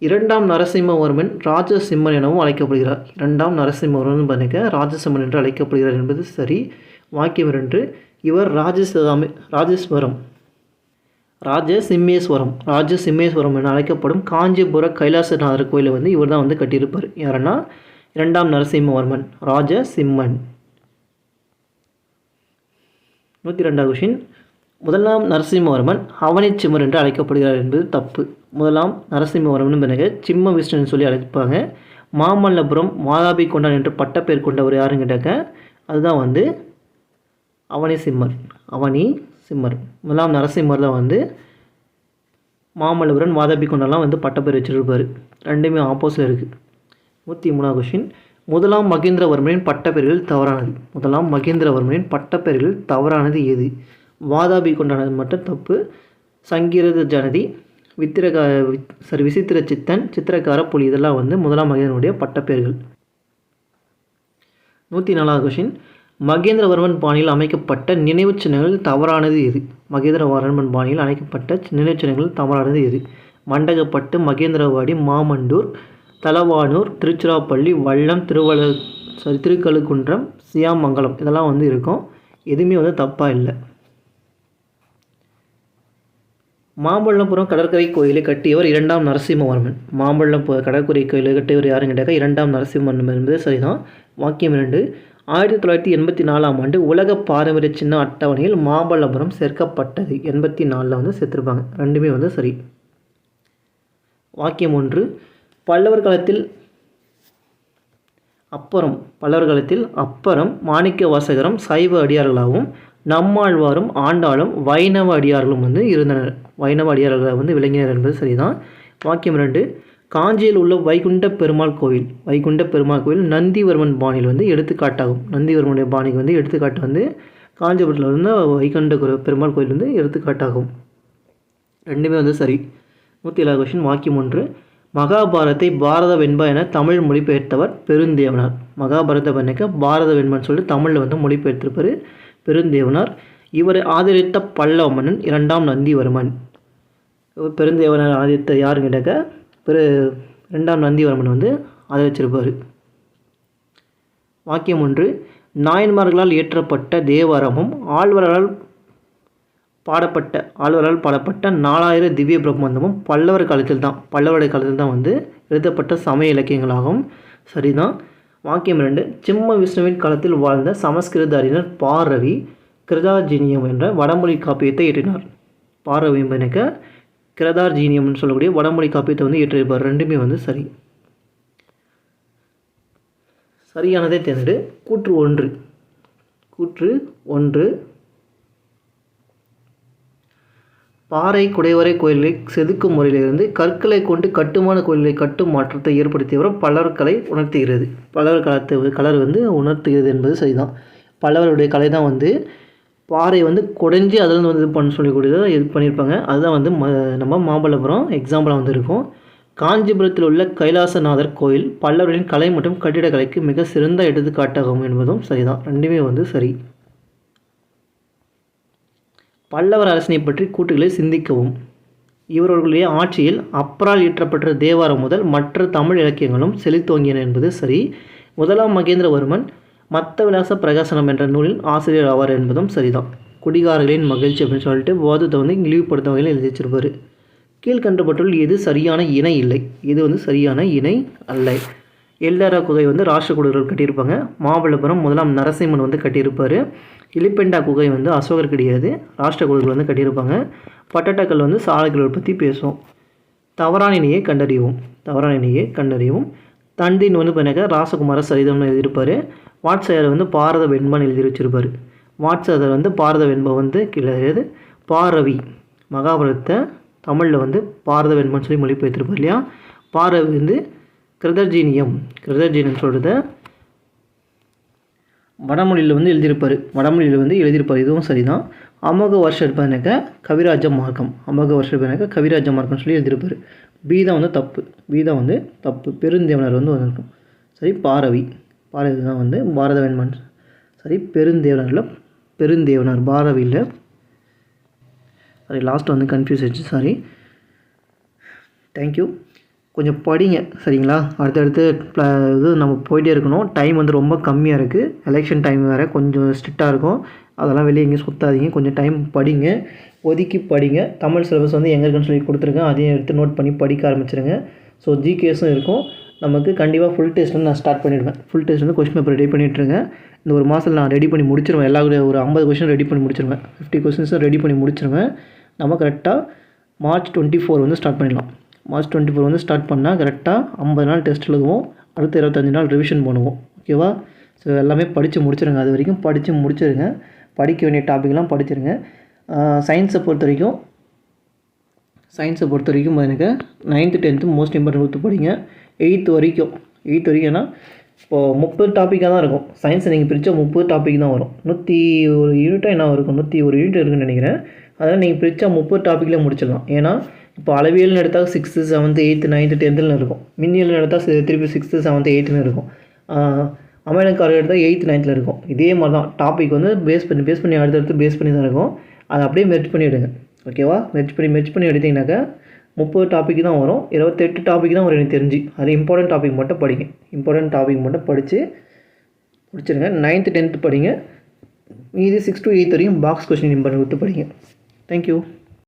[SPEAKER 1] 2ஆம் நரசிம்மவர்மன் ராஜசிம்மன் எனவும் அழைக்கப்படுகிறார். 2ஆம் நரசிம்மவர்மன் பார்த்தீங்கன்னா ராஜசிம்மன் என்று அழைக்கப்படுகிறார் என்பது சரி. வாக்கியம் 2. இவர் ராஜசிம்மேஸ்வரம் என அழைக்கப்படும் காஞ்சிபுர கைலாசநாதர் கோயிலை வந்து இவர் தான் வந்து கட்டியிருப்பார். யாருன்னா 2ஆம் நரசிம்மவர்மன் ராஜசிம்மன். 102 கொஷின். 1ஆம் நரசிம்மவர்மன் அவனிச்சிம்மர் என்று அழைக்கப்படுகிறார் என்பது தப்பு. 1ஆம் நரசிம்மவர்மன் பிறகு சிம்ம விஷ்ணுன்னு சொல்லி அழைப்பாங்க. மாமல்லபுரம் வாதாபி கொண்டான் என்று பட்டப்பேர் கொண்டவர் யாருன்னு கேட்டாக்க அதுதான் வந்து அவனிசிம்மர். 1ஆம் நரசிம்மர் தான் வந்து மாமல்லபுரம் வாதாபி கொண்டாலாம் வந்து பட்டப்பேர் வச்சுருப்பார். ரெண்டுமே ஆப்போசிட் இருக்குது. 103 கொஷின். 1ஆம் மகேந்திரவர்மனின் பட்டப்பெயர்களில் தவறானது எது? வாதாபி கொண்டானது மட்டும் தப்பு. சங்கீரத ஜனதி, விசித்திர சித்தன், சித்திரக்கார புலி இதெல்லாம் வந்து 1ஆம் மகேந்திரனுடைய பட்டப்பெயர்கள். 104 கொஷின். மகேந்திரவர்மன் பாணியில் அமைக்கப்பட்ட நினைவுச் சின்னங்கள் தவறானது எது? தவறானது எது? மண்டகப்பட்டு, மகேந்திரவாடி, மாமண்டூர், தலவானூர், திருச்சிராப்பள்ளி, வல்லம், திருக்கழுக்குன்றம், சியாமங்கலம் இதெல்லாம் வந்து இருக்கும். எதுவுமே வந்து தப்பாக இல்லை. மாமல்லபுரம் கடற்கரை கோயிலை கட்டியவர் 2ஆம் நரசிம்மவர்மன். கடற்கரை கோயிலை கட்டியவர் யாருன்னு கேட்டாக்க 2ஆம் நரசிம்மவர்மன் என்பது சரிதான். வாக்கியம் 2. 1984ஆம் ஆண்டு உலக பாரம்பரிய சின்ன அட்டவணையில் மாமல்லபுரம் சேர்க்கப்பட்டது. 84 வந்து சேர்த்துருப்பாங்க. ரெண்டுமே வந்து சரி. வாக்கியம் 1. பல்லவர் காலத்தில் அப்பறம், மாணிக்க வாசகரும் சைவ அடியார்களாகவும் நம்மாழ்வாரும் ஆண்டாளும் வைணவ அடியார்களும் வந்து இருந்தனர். வைணவ அடியார்களாக வந்து விளங்கினர் என்பது சரிதான். வாக்கியம் 2. காஞ்சியில் உள்ள வைகுண்ட பெருமாள் கோயில் நந்திவர்மன் பாணியில் வந்து எடுத்துக்காட்டாகும். நந்திவர்மனுடைய பாணிக்கு வந்து எடுத்துக்காட்டு வந்து காஞ்சிபுரத்தில் வந்து வைகுண்ட பெருமாள் கோயில் வந்து எடுத்துக்காட்டாகும். ரெண்டுமே வந்து சரி. 107 கொஷின். வாக்கியம் 1. மகாபாரத்தை பாரத வெண்பா என தமிழ் மொழிபெயர்த்தவர் பெருந்தேவனார். மகாபாரத பண்ணிக்க பாரத வெண்பான்னு சொல்லிட்டு தமிழில் வந்து மொழிபெயர்த்திருப்பார் பெருந்தேவனார். இவரை ஆதரித்த பல்லவ மன்னன் 2ஆம் நந்திவர்மன். பெருந்தேவனார் ஆதரித்த யாருன்னு கேட்டாக்க 2ஆம் நந்திவர்மன் வந்து ஆதரிச்சிருப்பார். வாக்கியம் 1. நாயன்மார்களால் இயற்றப்பட்ட தேவாரமும் ஆழ்வாரால் பாடப்பட்ட 4000 திவ்ய பிரபந்தமும் பல்லவர் காலத்தில் தான் வந்து எழுதப்பட்ட சமய இலக்கியங்களாகும். சரிதான். வாக்கியம் 2. சிம்ம விஷ்ணுவின் காலத்தில் வாழ்ந்த சமஸ்கிருத அறிஞர் பாரவி கிருதார்ஜினியம் என்ற வடமொழி காப்பியத்தை இயற்றினார். பாரவி என்பதனைக்க கிருதார்ஜினியம்னு சொல்லக்கூடிய வடமொழி காப்பியத்தை வந்து இயற்றியிருப்பார். ரெண்டுமே வந்து சரி. சரியானதை தேர்ந்தெடு. கூற்று 1. பாறை குடைவரை கோயிலை செதுக்கும் முறையிலிருந்து கற்களை கொண்டு கட்டுமான கோயிலை கட்டும் மாற்றத்தை ஏற்படுத்தியவர் பல்லவர் கலை உணர்த்துகிறது. பல்லவர் கலர் வந்து உணர்த்துகிறது என்பது சரிதான். பல்லவருடைய கலை தான் வந்து பாறை வந்து குடைஞ்சி அதில் வந்து இது பண்ண சொல்லக்கூடியதை இது பண்ணியிருப்பாங்க. அதுதான் வந்து நம்ம மாமல்லபுரம் எக்ஸாம்பிளாக வந்து இருக்கும். காஞ்சிபுரத்தில் உள்ள கைலாசநாதர் கோயில் பல்லவர்களின் கலை மற்றும் கட்டிடக்கலைக்கு மிக சிறந்த எடுத்துக்காட்டாகும் என்பதும் சரிதான். ரெண்டுமே வந்து சரி. பல்லவர் அரசனை பற்றி கூற்றுகளை சிந்திக்கவும். இவர்களுடைய ஆட்சியில் அப்பரால் இயற்றப்பட்ட தேவாரம் முதல் மற்ற தமிழ் இலக்கியங்களும் செழித்தோங்கின என்பது சரி. 1ஆம் மகேந்திரவர்மன் மத்த விலாச பிரகாசனம் என்ற நூலின் ஆசிரியர் ஆவார் என்பதும் சரிதான். குடிகாரர்களின் மகிழ்ச்சி அப்படின்னு சொல்லிட்டு வாதத்தை வந்து இழிவுபடுத்த வகையில் எழுதி வச்சிருப்பார். கீழ்கண்டப்பட்டுள்ள எது சரியான இணை இல்லை. இது வந்து சரியான இணை அல்ல. எல்தாரா குகை வந்து ராஷ்டிரகூடர்கள் கட்டியிருப்பாங்க. மாமல்லபுரம் 1ஆம் நரசிம்மன் வந்து கட்டியிருப்பார். இலிப்பெண்டா குகை வந்து அசோகர் கிடையாது, ராஷ்டிரகூடர்கள் வந்து கட்டியிருப்பாங்க. பட்டட்டக்கல் வந்து சாளுக்கியர்கள் பற்றி பேசுவோம். தவறான இணையை கண்டறியவும். தண்டின் வந்து பார்த்தீங்கன்னா ராசகுமார சரிதம்னு எழுதியிருப்பார். வாட்சாயர் வந்து பாரத வெண்பான்னு எழுதி வச்சிருப்பார். வாட்சாயர் வந்து பாரத வெண்பா வந்து கிடையாது, பாரவி மகாபாரதத்தை தமிழில் வந்து பாரத வெண்பான்னு சொல்லி மொழிபெயர்த்திருப்பார் இல்லையா. பாரவி வந்து கிருதர்ஜினியம் சொல்கிறத வடமொழியில் வந்து எழுதியிருப்பார். இதுவும் சரிதான். அமோக வருஷம் இருப்பாருனாக்க கவிராஜ மார்க்கம் சொல்லி எழுதியிருப்பார். பி தான் வந்து தப்பு. பெருந்தேவனார் வந்து வந்திருக்கும். சரி. பாரவி தான் வந்து பாரத வெண்பான். சரி. பெருந்தேவனார் பாரவியில். சரி. லாஸ்ட் வந்து கன்ஃபியூஸ் ஆயிடுச்சு. சாரி. தேங்க்யூ. கொஞ்சம் படிங்க சரிங்களா. அடுத்தடுத்து இது நம்ம போயிட்டே இருக்கணும். டைம் வந்து ரொம்ப கம்மியாக இருக்குது. எலெக்ஷன் டைம் வேறு கொஞ்சம் ஸ்ட்ரிக்டாக இருக்கும். அதெல்லாம் வெளியே எங்கேயும் சுற்றாதீங்க. கொஞ்சம் டைம் படிங்க, ஒதுக்கி படிங்க. தமிழ் சிலபஸ் வந்து எங்கே இருக்குன்னு சொல்லி கொடுத்துருக்கேன். அதையும் எடுத்து நோட் பண்ணி படிக்க ஆரம்பிச்சிருங்க. ஸோ ஜிகேஸும் இருக்கும் நமக்கு. கண்டிப்பாக ஃபுல் டெஸ்ட் வந்து நான் ஸ்டார்ட் பண்ணிவிடுவேன். ஃபுல் டெஸ்ட் வந்து கொஸ்டின் பேப்பர் ரெடி பண்ணிட்டுருங்க. இந்த ஒரு மாதத்தில் நான் ரெடி பண்ணி முடிச்சிருவேன். ஒரு 50 கொஸ்டின் ரெடி பண்ணி முடிச்சிருவேன். 50 கொஸ்டின்ஸும் ரெடி பண்ணி முடிச்சிருவேன். நம்ம கரெக்டாக March 24 வந்து ஸ்டார்ட் பண்ணிடலாம். March 24 வந்து ஸ்டார்ட் பண்ணால் கரெக்டாக 50 நாள் டெஸ்ட் எழுதுவோம். அடுத்து 25 நாள் ரிவிஷன் பண்ணுவோம். ஓகேவா. ஸோ எல்லாமே படித்து முடிச்சிருங்க. அது வரைக்கும் படித்து முடிச்சிருங்க. படிக்க வேண்டிய டாப்பிக்லாம் படிச்சிருங்க. சயின்ஸை பொறுத்த வரைக்கும் எனக்கு 9th 10th மோஸ்ட் இம்பார்ட்டன்ட் கொடுத்து படிங்க. 8th வரைக்கும் ஏன்னா இப்போது 30 டாப்பிக்காக தான் இருக்கும். சயின்ஸை நீங்கள் பிரித்தா 30 டாபிக் தான் வரும். 101 யூனிட்டாக என்ன இருக்கும், 101 யூனிட் இருக்குன்னு நினைக்கிறேன். அதனால் நீங்கள் பிரித்தா 30 டாப்பிக்கில் முடிச்சிடலாம். ஏன்னா இப்போ அளவியல்னு எடுத்தால் 6th 7th 8th 9th 10th இருக்கும். மின்னியல்னு எடுத்தால் திருப்பி 6th 7th 8th இருக்கும். அமைனக்காரர் எடுத்தால் 8th 9th இருக்கும். இதே மாதிரி தான் டாபிக் வந்து பேஸ் பண்ணி அடுத்தடுத்து பேஸ் பண்ணி தான் இருக்கும். அதை அப்படியே மெர்ஜ் பண்ணி எடுங்க. ஓகேவா. மெர்ஜ் பண்ணி எடுத்திங்கனாக்கா 30 டாபிக் தான் வரும். 28 டாபிக் தான் வரும் எனக்கு தெரிஞ்சு. அது இம்பார்ட்டன்ட் டாபிக் மட்டும் படிங்க. படித்து முடிச்சிருங்க. 9th 10th படிங்க. மீதி 6 to 8 வரையும் பாக்ஸ் கொஸ்டின் இம்பார்ட்டன்ட் கொடுத்து படிங்க. தேங்க்யூ.